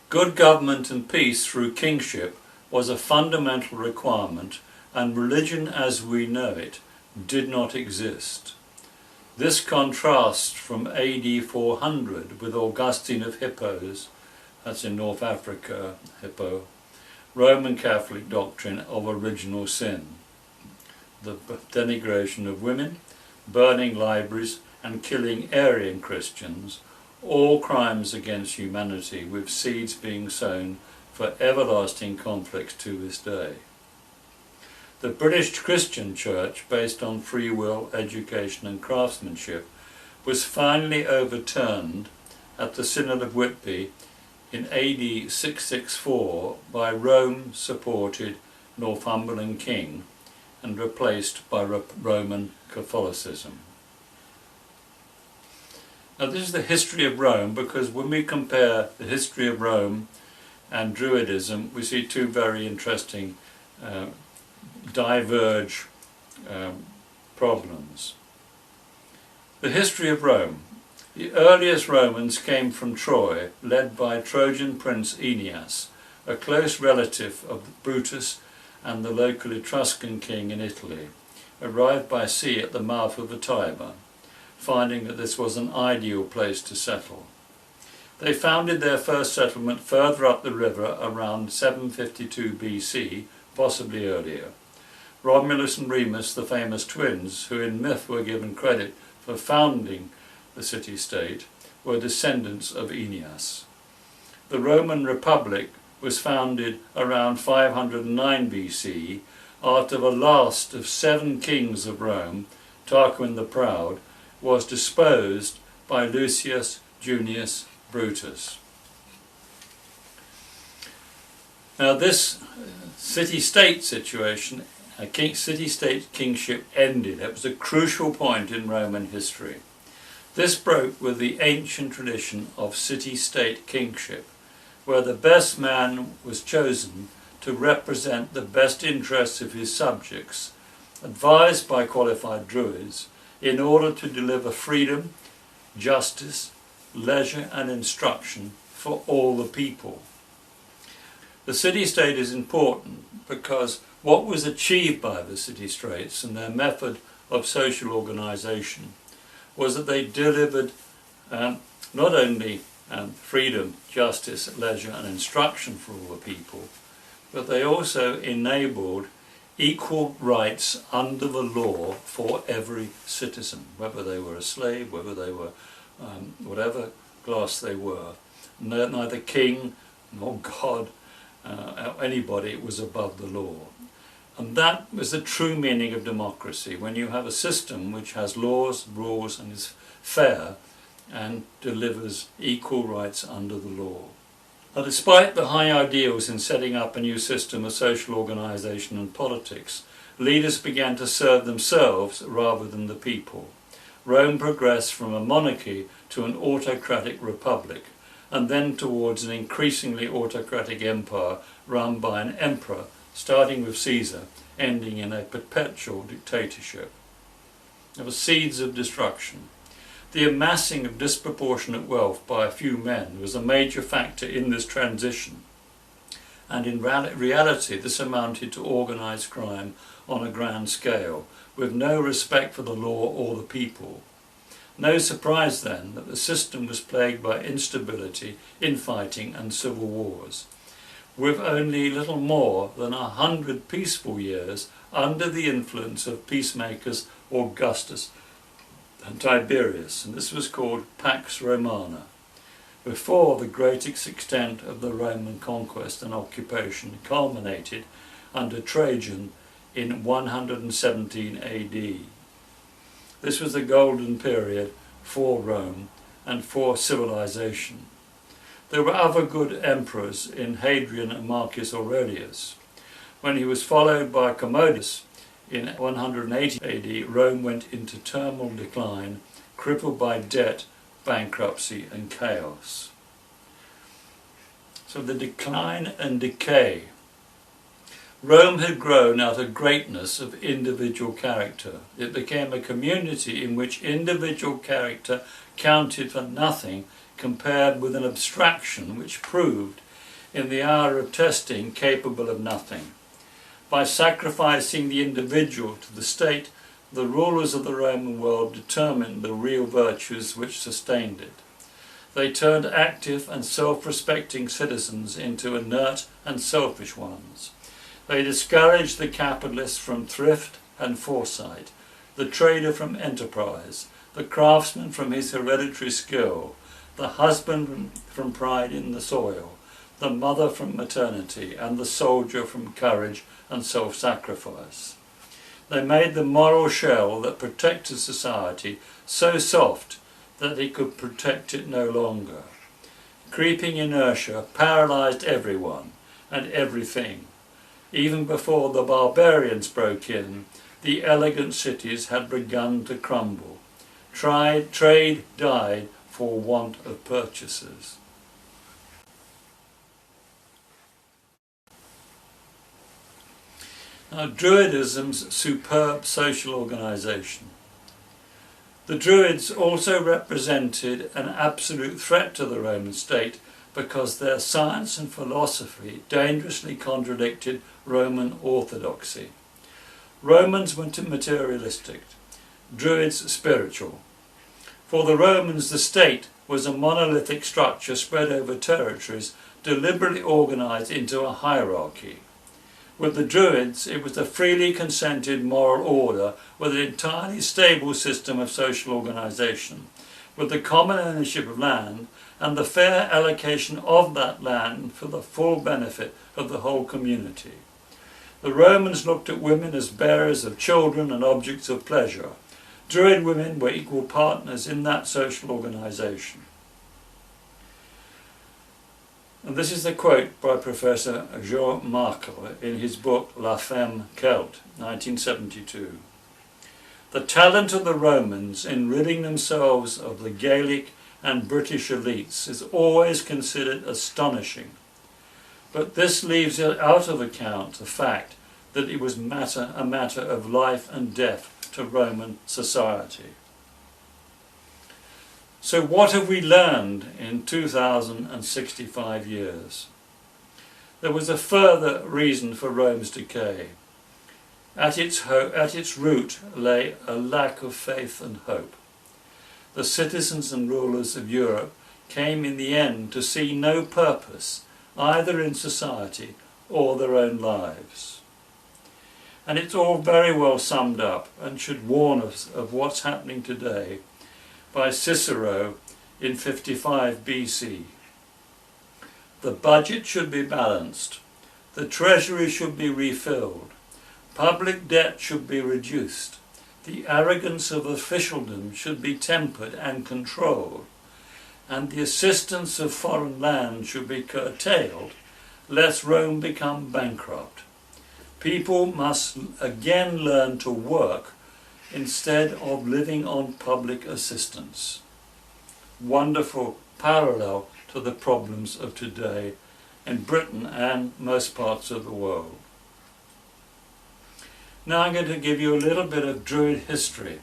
Good government and peace through kingship was a fundamental requirement, and religion as we know it did not exist. This contrasts from AD 400 with Augustine of Hippos, that's in North Africa, Hippo, Roman Catholic doctrine of original sin, the denigration of women, burning libraries and killing Arian Christians, all crimes against humanity, with seeds being sown for everlasting conflicts to this day. The British Christian Church, based on free will, education and craftsmanship, was finally overturned at the Synod of Whitby in AD 664 by Rome-supported Northumberland king and replaced by Roman Catholicism. Now this is the history of Rome, because when we compare the history of Rome and Druidism, we see two very interesting diverge problems. The history of Rome. The earliest Romans came from Troy, led by Trojan prince Aeneas, a close relative of Brutus and the local Etruscan king in Italy, arrived by sea at the mouth of the Tiber, finding that this was an ideal place to settle. They founded their first settlement further up the river around 752 BC, possibly earlier. Romulus and Remus, the famous twins, who in myth were given credit for founding the city-state, were descendants of Aeneas. The Roman Republic was founded around 509 BC after the last of 7 kings of Rome, Tarquin the Proud, was disposed by Lucius Junius Brutus. Now this city-state situation, city-state kingship ended. It was a crucial point in Roman history. This broke with the ancient tradition of city-state kingship, where the best man was chosen to represent the best interests of his subjects, advised by qualified Druids, in order to deliver freedom, justice, leisure and instruction for all the people. The city-state is important because what was achieved by the city-states and their method of social organisation was that they delivered not only freedom, justice, leisure and instruction for all the people, but they also enabled equal rights under the law for every citizen, whether they were a slave, whether they were whatever class they were. Neither king nor God, anybody was above the law. And that was the true meaning of democracy, when you have a system which has laws, rules and is fair and delivers equal rights under the law. Now, despite the high ideals in setting up a new system of social organisation and politics, leaders began to serve themselves rather than the people. Rome progressed from a monarchy to an autocratic republic, and then towards an increasingly autocratic empire run by an emperor, starting with Caesar, ending in a perpetual dictatorship. There were seeds of destruction. The amassing of disproportionate wealth by a few men was a major factor in this transition, and in reality this amounted to organised crime on a grand scale, with no respect for the law or the people. No surprise then that the system was plagued by instability, infighting and civil wars, with only little more than 100 peaceful years under the influence of peacemakers Augustus and Tiberius, and this was called Pax Romana, before the greatest extent of the Roman conquest and occupation culminated under Trajan in 117 AD. This was the golden period for Rome and for civilization. There were other good emperors in Hadrian and Marcus Aurelius. When he was followed by Commodus in 180 AD, Rome went into terminal decline, crippled by debt, bankruptcy and chaos. So the decline and decay. Rome had grown out of greatness of individual character. It became a community in which individual character counted for nothing compared with an abstraction which proved, in the hour of testing, capable of nothing. By sacrificing the individual to the state, the rulers of the Roman world determined the real virtues which sustained it. They turned active and self-respecting citizens into inert and selfish ones. They discouraged the capitalist from thrift and foresight, the trader from enterprise, the craftsman from his hereditary skill, the husband from pride in the soil, the mother from maternity, and the soldier from courage and self-sacrifice. They made the moral shell that protected society so soft that it could protect it no longer. Creeping inertia paralysed everyone and everything. Even before the barbarians broke in, the elegant cities had begun to crumble. Trade died for want of purchasers. Now, Druidism's superb social organisation. The Druids also represented an absolute threat to the Roman state because their science and philosophy dangerously contradicted Roman orthodoxy. Romans were materialistic, Druids spiritual. For the Romans, the state was a monolithic structure spread over territories deliberately organised into a hierarchy. With the Druids, it was a freely consented moral order with an entirely stable system of social organisation, with the common ownership of land and the fair allocation of that land for the full benefit of the whole community. The Romans looked at women as bearers of children and objects of pleasure. Druid women were equal partners in that social organisation. And this is the quote by Professor Jean Markel in his book La Femme Celte, 1972. The talent of the Romans in ridding themselves of the Gaelic and British elites is always considered astonishing, but this leaves out of account the fact that it was a matter of life and death to Roman society. So what have we learned in 2065 years? There was a further reason for Rome's decay. At its root lay a lack of faith and hope. The citizens and rulers of Europe came in the end to see no purpose either in society or their own lives. And it's all very well summed up and should warn us of what's happening today by Cicero in 55 BC. The budget should be balanced, the treasury should be refilled, public debt should be reduced, the arrogance of officialdom should be tempered and controlled, and the assistance of foreign land should be curtailed, lest Rome become bankrupt. People must again learn to work instead of living on public assistance. Wonderful parallel to the problems of today in Britain and most parts of the world. Now I'm going to give you a little bit of Druid history.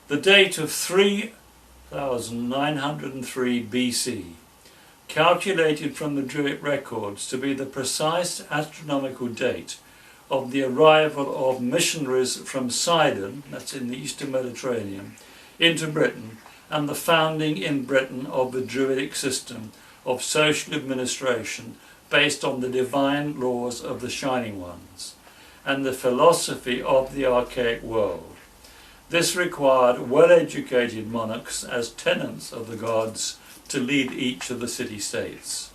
The date of 3903 BC, calculated from the Druid records to be the precise astronomical date of the arrival of missionaries from Sidon, that's in the Eastern Mediterranean, into Britain, and the founding in Britain of the Druidic system of social administration based on the divine laws of the Shining Ones and the philosophy of the archaic world. This required well-educated monarchs as tenants of the gods to lead each of the city-states.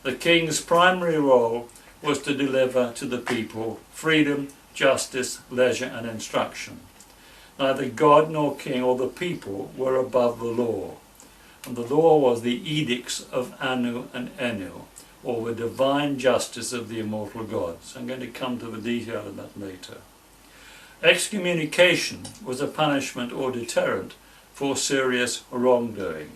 The king's primary role was to deliver to the people freedom, justice, leisure and instruction. Neither God nor king or the people were above the law, and the law was the Edicts of Anu and Enlil, or the divine justice of the immortal gods. I'm going to come to the detail of that later. Excommunication was a punishment or deterrent for serious wrongdoing.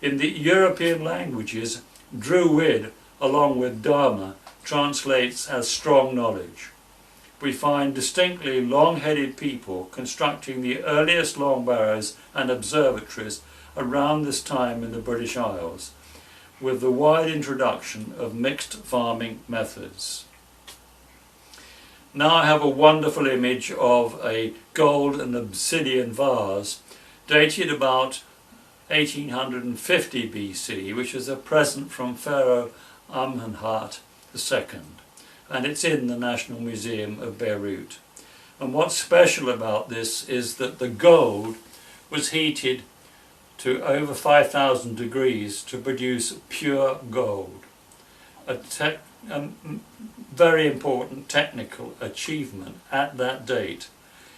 In the European languages, Druid, along with Dharma, translates as strong knowledge. We find distinctly long-headed people constructing the earliest long barrows and observatories around this time in the British Isles, with the wide introduction of mixed farming methods. Now I have a wonderful image of a gold and obsidian vase dated about 1850 BC, which is a present from Pharaoh Amenhotep II, and it's in the National Museum of Beirut. And what's special about this is that the gold was heated to over 5,000 degrees to produce pure gold, a very important technical achievement at that date,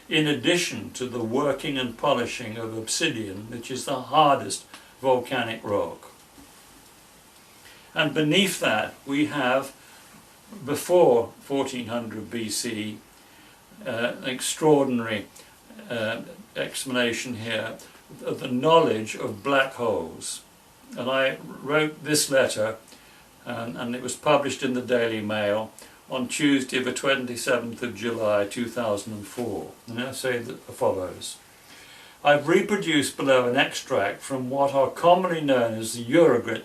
in addition to the working and polishing of obsidian, which is the hardest volcanic rock. And beneath that we have, before 1400 BC, an extraordinary explanation here of the knowledge of black holes. And I wrote this letter, and it was published in the Daily Mail on Tuesday the 27th of July 2004, and I say the follows. I've reproduced below an extract from what are commonly known as the Urogrit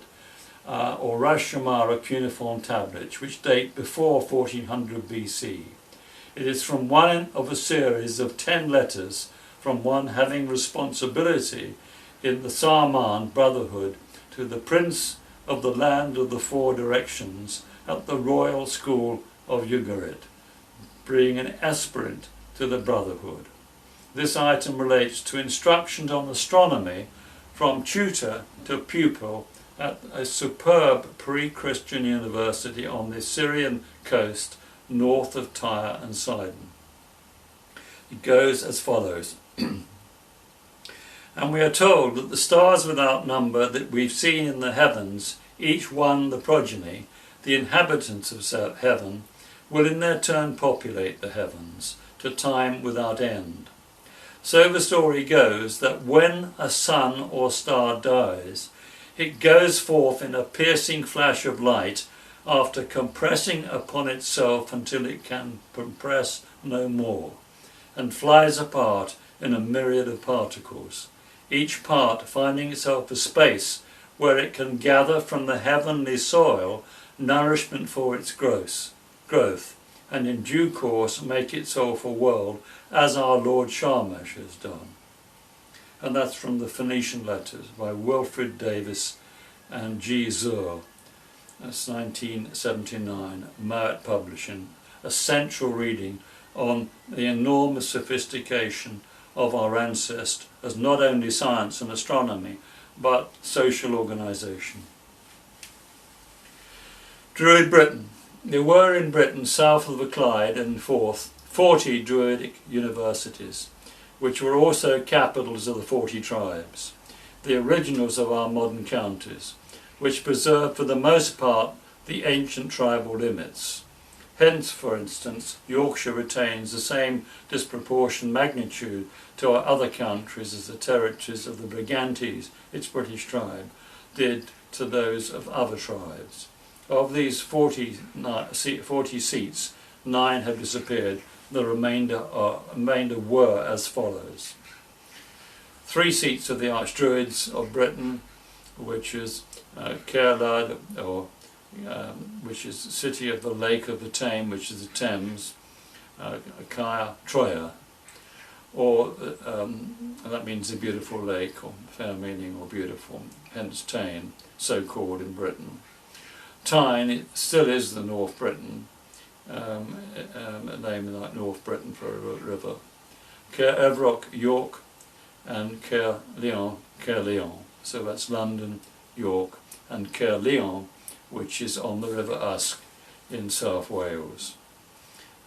or Rosh Hashanah cuneiform tablets, which date before 1400 BC. It is from one of a series of 10 letters from one having responsibility in the Sarman Brotherhood to the Prince of the Land of the Four Directions at the Royal School of Ugarit, being an aspirant to the Brotherhood. This item relates to instructions on astronomy from tutor to pupil at a superb pre-Christian university on the Syrian coast north of Tyre and Sidon. It goes as follows. And we are told that the stars without number that we've seen in the heavens, each one the progeny, the inhabitants of heaven, will in their turn populate the heavens to time without end. So the story goes that when a sun or star dies, it goes forth in a piercing flash of light after compressing upon itself until it can compress no more, and flies apart in a myriad of particles, each part finding itself a space where it can gather from the heavenly soil nourishment for its growth, and in due course make itself a world, as our Lord Shamash has done. And that's from the Phoenician Letters by Wilfred Davis and G. Zur. That's 1979, Mowat Publishing, a central reading on the enormous sophistication of our ancestors as not only science and astronomy, but social organisation. Druid Britain. There were in Britain, south of the Clyde and Forth, 40 Druidic universities, which were also capitals of the 40 tribes, the originals of our modern counties, which preserved for the most part the ancient tribal limits. Hence, for instance, Yorkshire retains the same disproportionate magnitude to our other countries as the territories of the Brigantes, its British tribe, did to those of other tribes. Of these 40 seats, 9 have disappeared. The remainder were as follows. 3 seats of the Archdruids of Britain, which is Caerlad, which is the city of the Lake of the Tame, which is the Thames, Caia Troia, or that means the beautiful lake, or fair meaning, or beautiful, hence Tane, so called in Britain. Tyne, it still is the North Britain, a name like North Britain for a river. Caer Evroc, York, and Caerleon, so that's London, York, and Caerleon, which is on the River Usk in South Wales.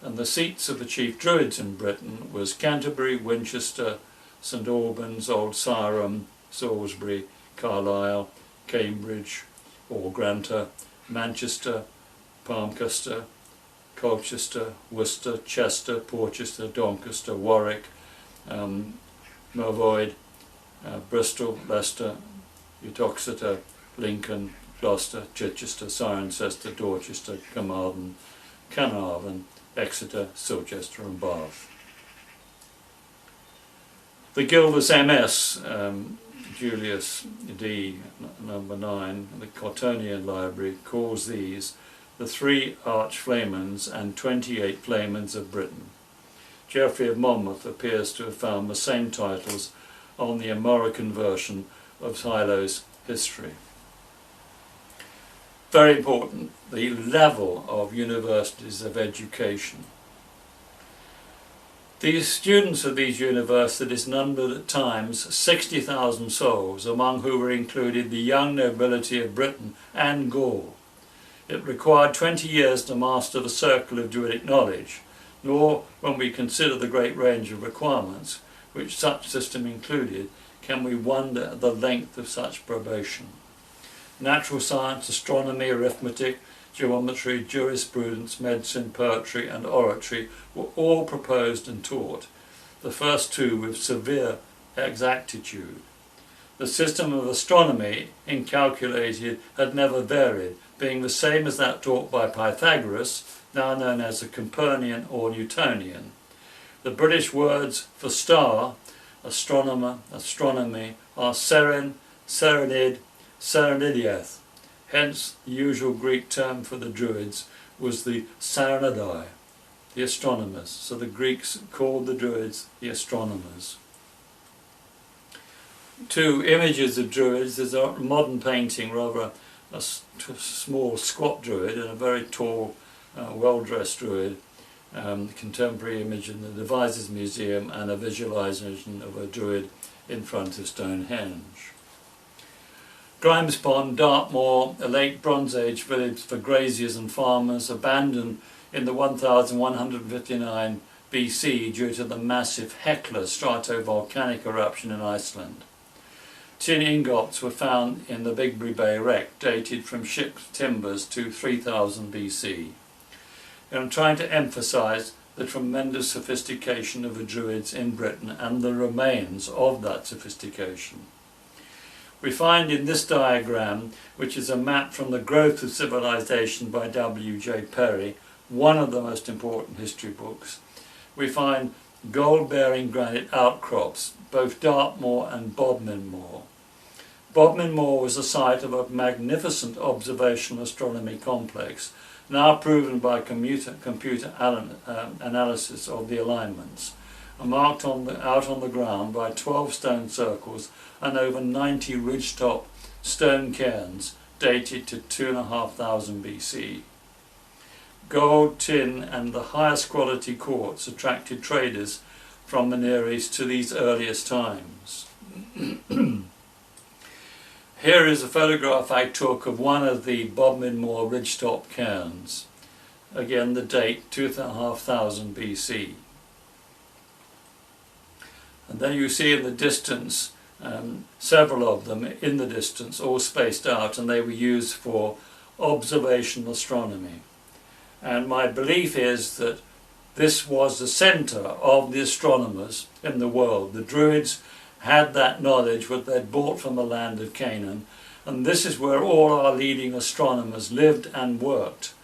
And the seats of the chief Druids in Britain was Canterbury, Winchester, St Albans, Old Sarum, Salisbury, Carlisle, Cambridge, or Granta, Manchester, Palmcaster, Colchester, Worcester, Chester, Porchester, Doncaster, Warwick, Mervoid, Bristol, Leicester, Uttoxeter, Lincoln, Gloucester, Chichester, Cirencester, Dorchester, Carnarvon, Exeter, Silchester and Bath. The Gildas MS, Julius D, number 9, the Cottonian Library, calls these the 3 arch-flamens and 28 flamens of Britain. Geoffrey of Monmouth appears to have found the same titles on the American version of Hilo's history. Very important, the level of universities of education. These students of these universities numbered at times 60,000 souls, among whom were included the young nobility of Britain and Gaul. It required 20 years to master the circle of Druidic knowledge, nor, when we consider the great range of requirements which such system included, can we wonder at the length of such probation. Natural science, astronomy, arithmetic, geometry, jurisprudence, medicine, poetry and oratory were all proposed and taught, the first 2 with severe exactitude. The system of astronomy, incalculated, had never varied, being the same as that taught by Pythagoras, now known as the Copernican or Newtonian. The British words for star, astronomer, astronomy, are seren, serenid, serenidiath. Hence, the usual Greek term for the Druids was the Serenidai, the astronomers. So the Greeks called the Druids the astronomers. Two images of Druids. There's a modern painting, rather a small squat Druid and a very tall, well-dressed Druid. Contemporary image in the Devizes Museum, and a visualization of a Druid in front of Stonehenge. Grimes Pond, Dartmoor, a late Bronze Age village for graziers and farmers, abandoned in the 1159 BC due to the massive Hekla stratovolcanic eruption in Iceland. Tin ingots were found in the Bigbury Bay wreck, dated from ship's timbers to 3000 BC. And I'm trying to emphasize the tremendous sophistication of the Druids in Britain and the remains of that sophistication. We find in this diagram, which is a map from The Growth of Civilization by W.J. Perry, one of the most important history books, we find gold-bearing granite outcrops, both Dartmoor and Bodmin Moor. Bodmin Moor was the site of a magnificent observational astronomy complex, now proven by computer analysis of the alignments, and marked out on the ground by 12 stone circles and over 90 ridgetop stone cairns dated to 2500 BC. Gold, tin and the highest quality quartz attracted traders from the Near East to these earliest times. Here is a photograph I took of one of the Bodmin Moor ridgetop cairns. Again, the date 2500 BC. And then you see in the distance several of them in the distance, all spaced out, and they were used for observational astronomy. And my belief is that this was the centre of the astronomers in the world. The Druids had that knowledge which they'd brought from the land of Canaan, and this is where all our leading astronomers lived and worked.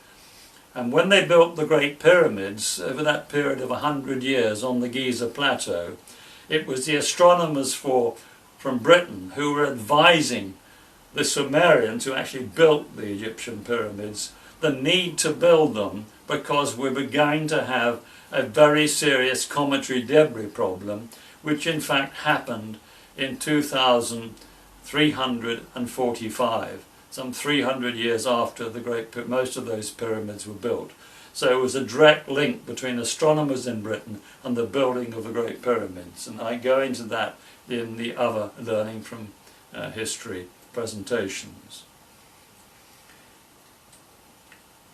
And when they built the Great Pyramids over that period of 100 years on the Giza Plateau, it was the astronomers from Britain who were advising the Sumerians, who actually built the Egyptian pyramids, the need to build them because we were going to have a very serious cometary debris problem, which in fact happened in 2345, some 300 years after most of those pyramids were built. So it was a direct link between astronomers in Britain and the building of the Great Pyramids, and I go into that in the other learning from history presentations.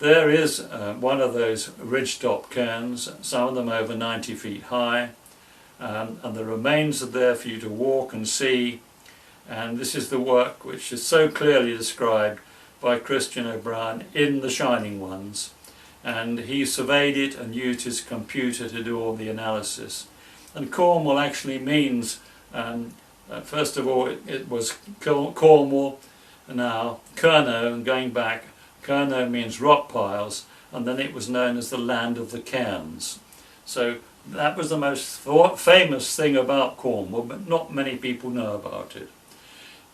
There is one of those ridgetop cairns, some of them over 90 feet high, and the remains are there for you to walk and see. And this is the work which is so clearly described by Christian O'Brien in The Shining Ones. And he surveyed it and used his computer to do all the analysis. And Cornwall actually means, first of all, it was Cornwall, now Cerno, and going back, Cerno means rock piles, and then it was known as the land of the cairns. So that was the most famous thing about Cornwall, but not many people know about it.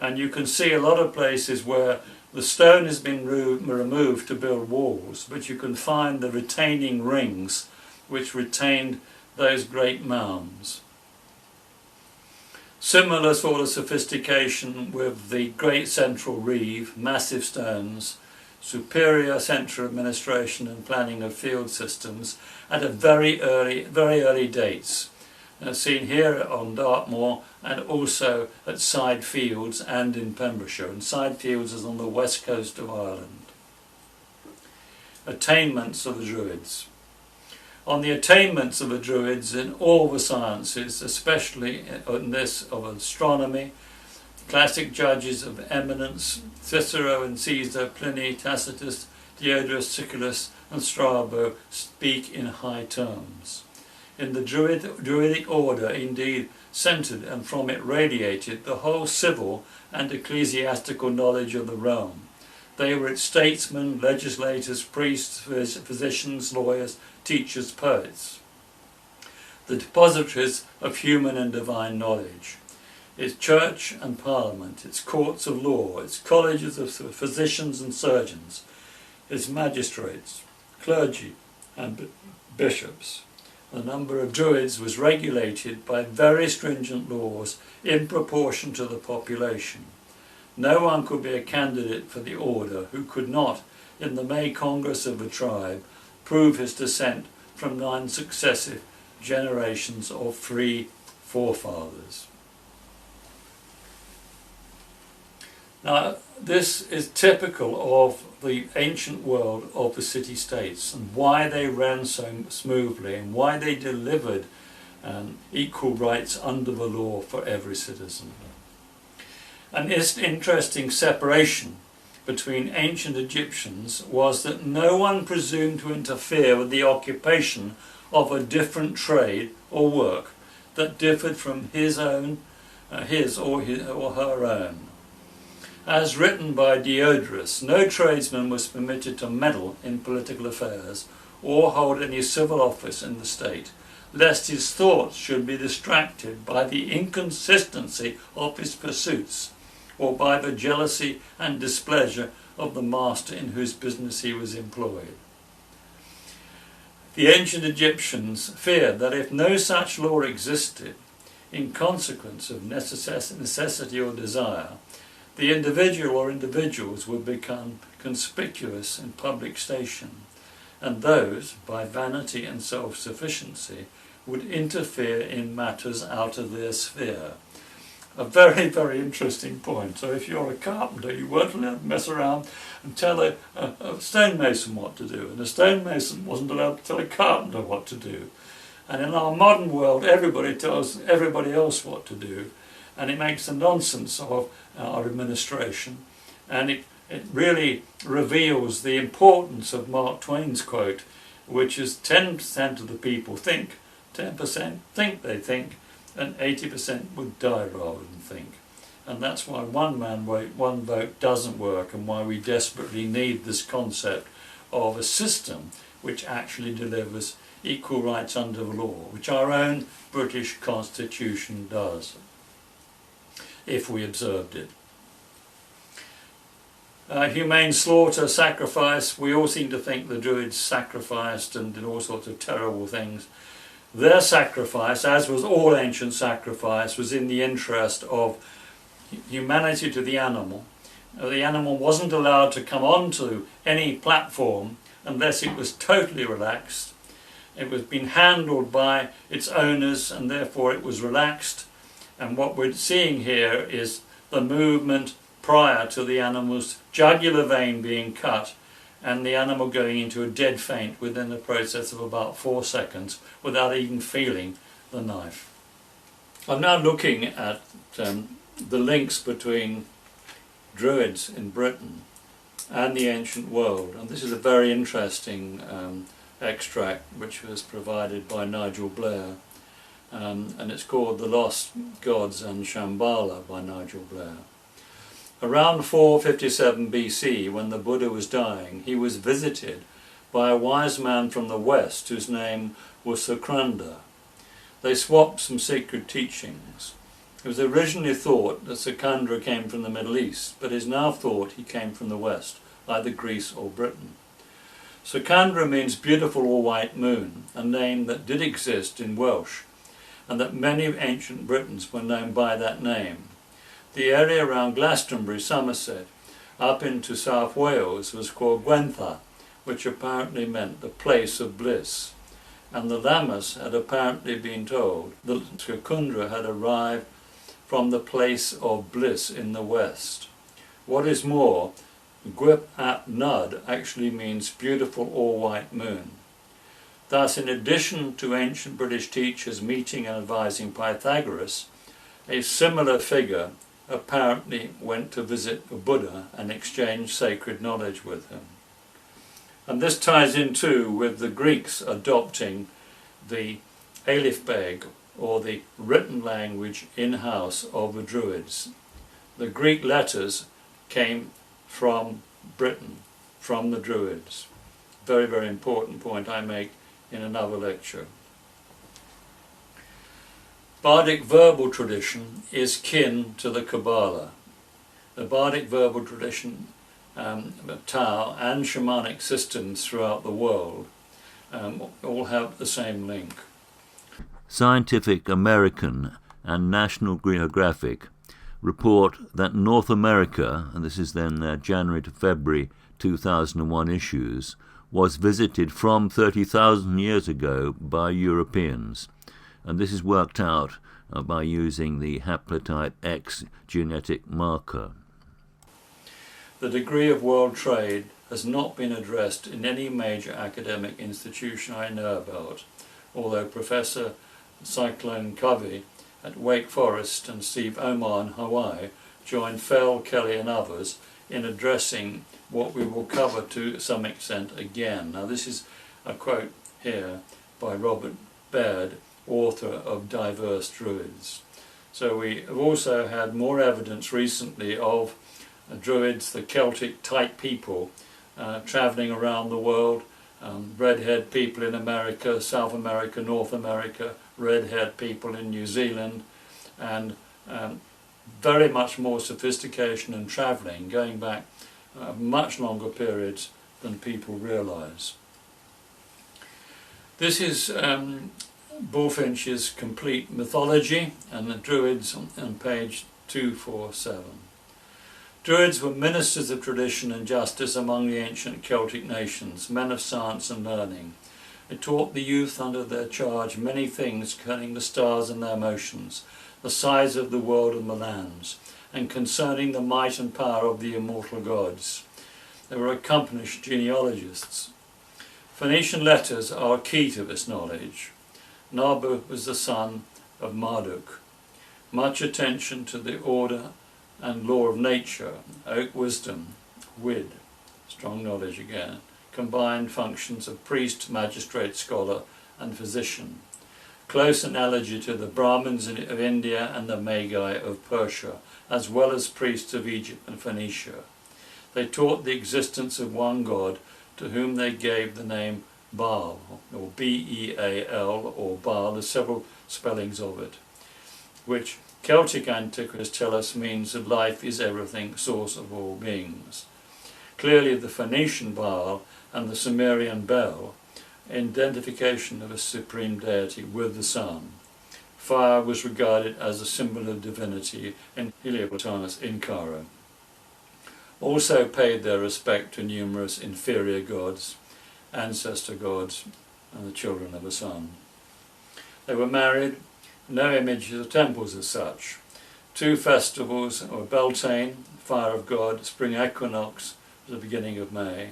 And you can see a lot of places where the stone has been removed to build walls, but you can find the retaining rings which retained those great mounds. Similar sort of sophistication with the great central reeve, massive stones, superior central administration and planning of field systems at a very early dates, seen here on Dartmoor and also at Side Fields and in Pembrokeshire. And Side Fields is on the west coast of Ireland. Attainments of the Druids. On the attainments of the Druids in all the sciences, especially in this of astronomy, classic judges of eminence, Cicero and Caesar, Pliny, Tacitus, Diodorus Siculus and Strabo speak in high terms. In the Druidic order, indeed, centred and from it radiated the whole civil and ecclesiastical knowledge of the realm. They were its statesmen, legislators, priests, physicians, lawyers, teachers, poets. The depositories of human and divine knowledge. Its church and parliament, its courts of law, its colleges of physicians and surgeons, its magistrates, clergy and bishops. The number of Druids was regulated by very stringent laws in proportion to the population. No one could be a candidate for the order who could not, in the May Congress of a tribe, prove his descent from 9 successive generations of free forefathers. Now, this is typical of the ancient world of the city-states and why they ran so smoothly and why they delivered equal rights under the law for every citizen. An interesting separation between ancient Egyptians was that no one presumed to interfere with the occupation of a different trade or work that differed from his or her own. As written by Diodorus, no tradesman was permitted to meddle in political affairs or hold any civil office in the state, lest his thoughts should be distracted by the inconsistency of his pursuits, or by the jealousy and displeasure of the master in whose business he was employed. The ancient Egyptians feared that if no such law existed, in consequence of necessity or desire, the individual or individuals would become conspicuous in public station, and those, by vanity and self-sufficiency, would interfere in matters out of their sphere. A very, very interesting point. So if you're a carpenter, you weren't allowed to mess around and tell a stonemason what to do, and a stonemason wasn't allowed to tell a carpenter what to do. And in our modern world, everybody tells everybody else what to do, and it makes a nonsense of our administration, and it really reveals the importance of Mark Twain's quote, which is 10% of the people think, 10% think they think, and 80% would die rather than think. And that's why one man, one vote doesn't work, and why we desperately need this concept of a system which actually delivers equal rights under the law, which our own British Constitution does, if we observed it. Humane slaughter, sacrifice, we all seem to think the Druids sacrificed and did all sorts of terrible things. Their sacrifice, as was all ancient sacrifice, was in the interest of humanity to the animal. The animal wasn't allowed to come onto any platform unless it was totally relaxed. It was being handled by its owners, and therefore it was relaxed. And what we're seeing here is the movement prior to the animal's jugular vein being cut and the animal going into a dead faint within the process of about 4 seconds without even feeling the knife. I'm now looking at the links between Druids in Britain and the ancient world, and this is a very interesting extract which was provided by Nigel Blair, and it's called The Lost Gods and Shambhala by Nigel Blair. Around 457 BC, when the Buddha was dying, he was visited by a wise man from the west whose name was Sukranda. They swapped some sacred teachings. It was originally thought that Secundra came from the Middle East, but is now thought he came from the West, either Greece or Britain. Secundra means beautiful or white moon, a name that did exist in Welsh, and that many ancient Britons were known by that name. The area around Glastonbury, Somerset, up into South Wales was called Gwentha, which apparently meant the place of bliss. And the Lamas had apparently been told that Secundra had arrived from the place of bliss in the west. What is more, Gwip ap Nud actually means beautiful or white moon. Thus, in addition to ancient British teachers meeting and advising Pythagoras, a similar figure apparently went to visit the Buddha and exchange sacred knowledge with him. And this ties in too with the Greeks adopting the Aleph Beg, or the written language in-house of the Druids. The Greek letters came from Britain from the Druids. Very, very important point I make in another lecture. Bardic verbal tradition is kin to the Kabbalah. The Bardic verbal tradition, Tao, and shamanic systems throughout the world all have the same link. Scientific American and National Geographic report that North America, and this is then their January to February 2001 issues, was visited from 30,000 years ago by Europeans. And this is worked out by using the haplotype X genetic marker. The degree of world trade has not been addressed in any major academic institution I know about, although Professor Cyclone Covey at Wake Forest and Steve Omar in Hawaii joined Fell, Kelly and others in addressing what we will cover to some extent again. Now this is a quote here by Robert Baird, author of Diverse Druids. So we have also had more evidence recently of Druids, the Celtic type people, travelling around the world, red-haired people in America, South America, North America, red-haired people in New Zealand, and very much more sophistication and travelling going back much longer periods than people realise. This is Bullfinch's complete mythology and the Druids on page 247. Druids were ministers of tradition and justice among the ancient Celtic nations, men of science and learning. They taught the youth under their charge many things concerning the stars and their motions, the size of the world and the lands, and concerning the might and power of the immortal gods. They were accomplished genealogists. Phoenician letters are key to this knowledge. Nabu was the son of Marduk. Much attention to the order and law of nature, oak wisdom, Wid, strong knowledge again, combined functions of priest, magistrate, scholar and physician. Close analogy to the Brahmins of India and the Magi of Persia, as well as priests of Egypt and Phoenicia. They taught the existence of one God to whom they gave the name Baal, or B-E-A-L, or Baal, there's several spellings of it, which Celtic antiquities tell us means that life is everything, source of all beings. Clearly the Phoenician Baal and the Sumerian Bel, identification of a supreme deity with the sun. Fire was regarded as a symbol of divinity in Heliopotamus in Cairo. Also paid their respect to numerous inferior gods, ancestor gods, and the children of the sun. They were married, no images of temples as such. Two festivals were Beltane, fire of God, spring equinox, the beginning of May,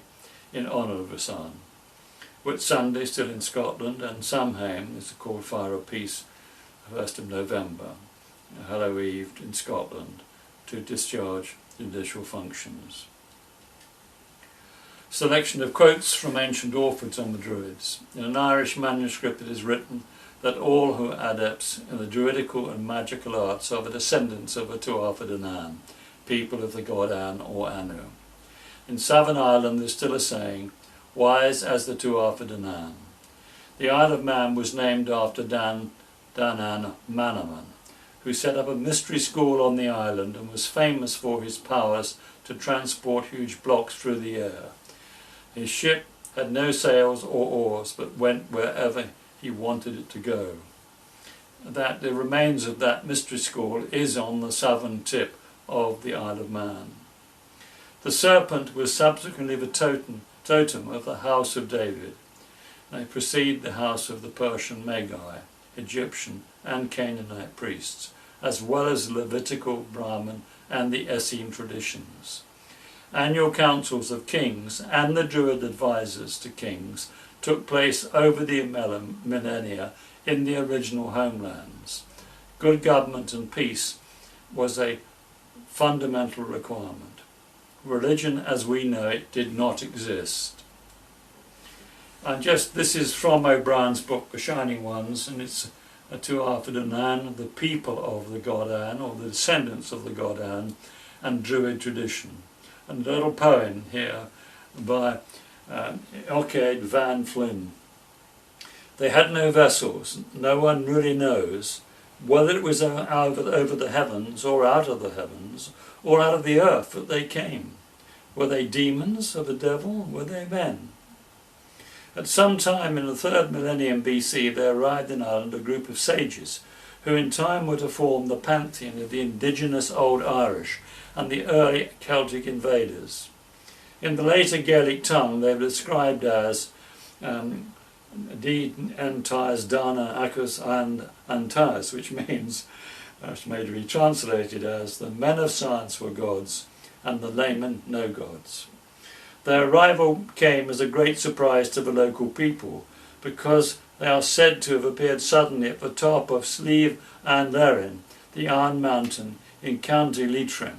in honour of the sun. Whitsunday, still in Scotland, and Samhain is called Fire of Peace, 1st of November, Hallow Eve in Scotland, to discharge judicial functions. Selection of quotes from ancient authors on the Druids. In an Irish manuscript it is written that all who are adepts in the druidical and magical arts are the descendants of the Tuatha De Danann, people of the god An or Anu. In Southern Ireland there's still a saying, wise as the Tuatha De Danann. The Isle of Man was named after Danan Manaman, who set up a mystery school on the island and was famous for his powers to transport huge blocks through the air. His ship had no sails or oars, but went wherever he wanted it to go. That the remains of that mystery school is on the southern tip of the Isle of Man. The serpent was subsequently the totem of the house of David. They precede the house of the Persian Magi, Egyptian and Canaanite priests, as well as the Levitical, Brahmin and the Essene traditions. Annual councils of kings and the Druid advisors to kings took place over the millennia in the original homelands. Good government and peace was a fundamental requirement. Religion as we know it did not exist. And this is from O'Brien's book, The Shining Ones, and it's a Tuatha De Danann, the people of the god An, or the descendants of the god An, and Druid tradition. a little poem here by Ockegh Van Flynn. They had no vessels. No one really knows whether it was over the heavens or out of the heavens or out of the earth that they came. Were they demons of the devil? Were they men? At some time in the 3rd millennium BC there arrived in Ireland a group of sages who in time were to form the pantheon of the indigenous Old Irish and the early Celtic invaders. In the later Gaelic tongue they were described as Di Antais Dana Acus and Antais, which means, that's made to be translated as, the men of science were gods and the laymen no gods. Their arrival came as a great surprise to the local people because they are said to have appeared suddenly at the top of Slieve an Lerin, the Iron Mountain in County Leitrim.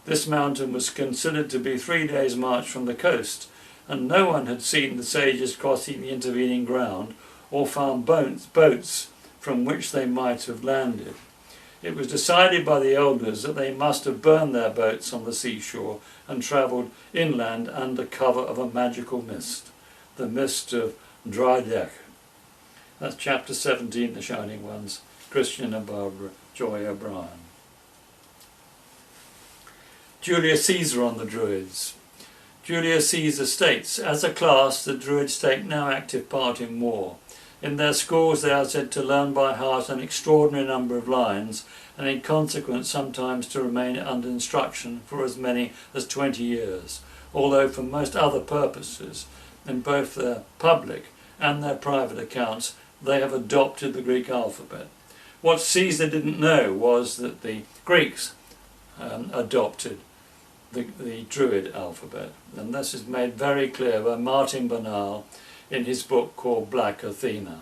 This mountain was considered to be 3 days' march from the coast, and no one had seen the sages crossing the intervening ground or found boats from which they might have landed. It was decided by the elders that they must have burned their boats on the seashore and travelled inland under cover of a magical mist, the mist of Druid. That's chapter 17, The Shining Ones, Christian and Barbara Joy O'Brien. Julius Caesar on the Druids. Julius Caesar states, as a class, the Druids take no active part in war. In their schools they are said to learn by heart an extraordinary number of lines, and in consequence sometimes to remain under instruction for as many as 20 years, although for most other purposes, in both their public and their private accounts, they have adopted the Greek alphabet. What Caesar didn't know was that the Greeks adopted the Druid alphabet, and this is made very clear by Martin Bernal in his book called Black Athena.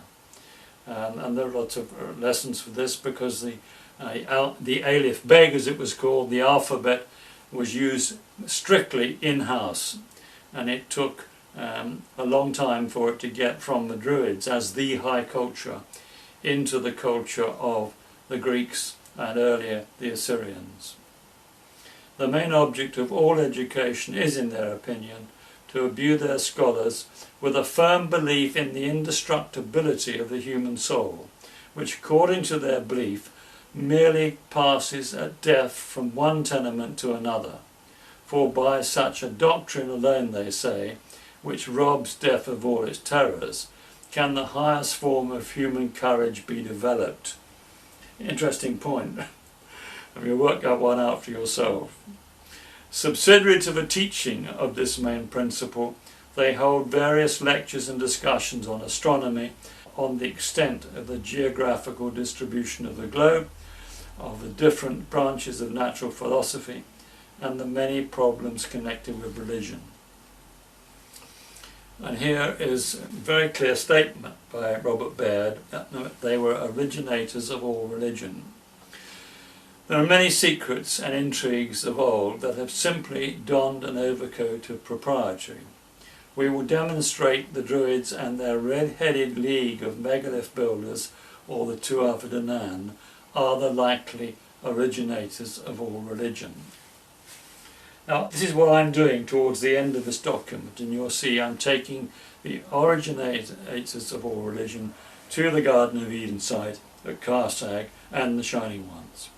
And there are lots of lessons for this because the Aleph Beg, as it was called, the alphabet, was used strictly in-house, and it took a long time for it to get from the Druids as the high culture into the culture of the Greeks and earlier the Assyrians. The main object of all education is, in their opinion, to imbue their scholars with a firm belief in the indestructibility of the human soul, which, according to their belief, merely passes at death from one tenement to another. For by such a doctrine alone, they say, which robs death of all its terrors, can the highest form of human courage be developed. Interesting point. You work that one out for yourself. Subsidiary to the teaching of this main principle, they hold various lectures and discussions on astronomy, on the extent of the geographical distribution of the globe, of the different branches of natural philosophy, and the many problems connected with religion. And here is a very clear statement by Robert Baird that they were originators of all religion. There are many secrets and intrigues of old that have simply donned an overcoat of propriety. We will demonstrate the Druids and their red-headed league of megalith builders, or the Tuatha De Danann, are the likely originators of all religion. Now, this is what I'm doing towards the end of this document, and you'll see I'm taking the originators of all religion to the Garden of Eden site at Carsag and the Shining Ones.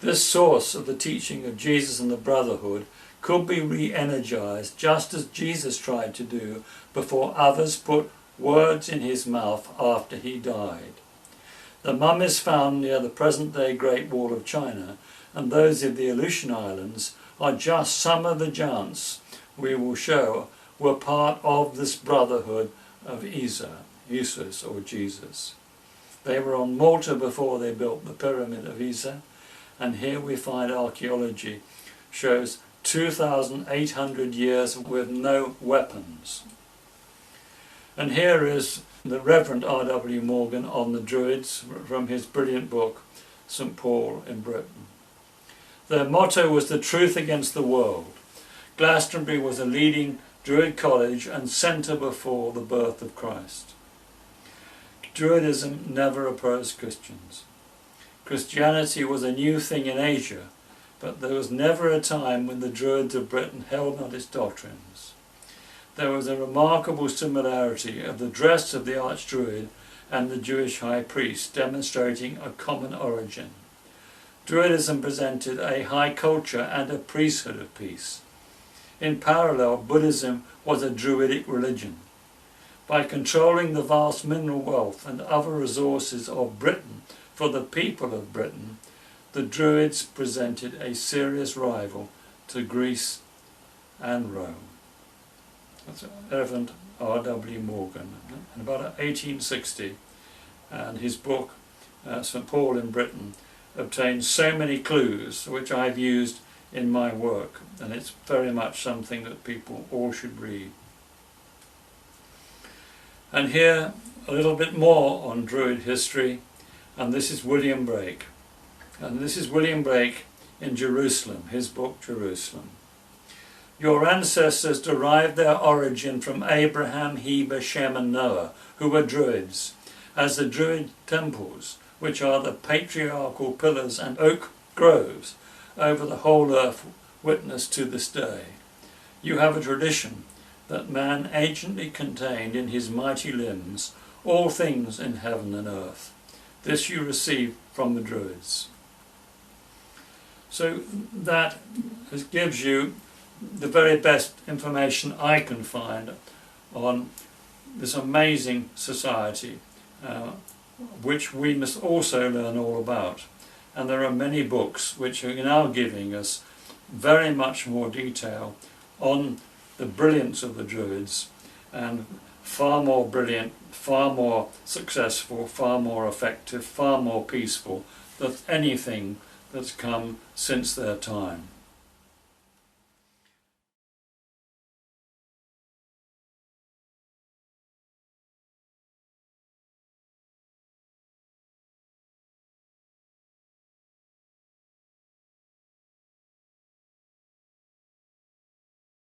This source of the teaching of Jesus and the Brotherhood could be re-energized just as Jesus tried to do before others put words in his mouth after he died. The mummies found near the present-day Great Wall of China and those of the Aleutian Islands are just some of the giants we will show were part of this brotherhood of Isis or Jesus. They were on Malta before they built the Pyramid of Giza, and here we find archaeology shows 2,800 years with no weapons. And here is the Reverend R.W. Morgan on the Druids from his brilliant book, St. Paul in Britain. Their motto was the truth against the world. Glastonbury was a leading Druid college and centre before the birth of Christ. Druidism never opposed Christians. Christianity was a new thing in Asia, but there was never a time when the Druids of Britain held not its doctrines. There was a remarkable similarity of the dress of the archdruid and the Jewish high priest, demonstrating a common origin. Druidism presented a high culture and a priesthood of peace. In parallel, Buddhism was a Druidic religion. By controlling the vast mineral wealth and other resources of Britain for the people of Britain, the Druids presented a serious rival to Greece and Rome. That's Reverend R.W. Morgan, in about 1860, and his book, St. Paul in Britain, obtains so many clues which I've used in my work, and it's very much something that people all should read. And here, a little bit more on Druid history, and this is William Brake. And this is William Brake in Jerusalem, his book Jerusalem. Your ancestors derived their origin from Abraham, Heber, Shem and Noah, who were Druids, as the Druid temples, which are the patriarchal pillars and oak groves over the whole earth, witness to this day. You have a tradition that man anciently contained in his mighty limbs all things in heaven and earth. This you receive from the Druids. So that gives you the very best information I can find on this amazing society, which we must also learn all about. And there are many books which are now giving us very much more detail on the brilliance of the Druids, and far more brilliant, far more successful, far more effective, far more peaceful than anything that's come since their time.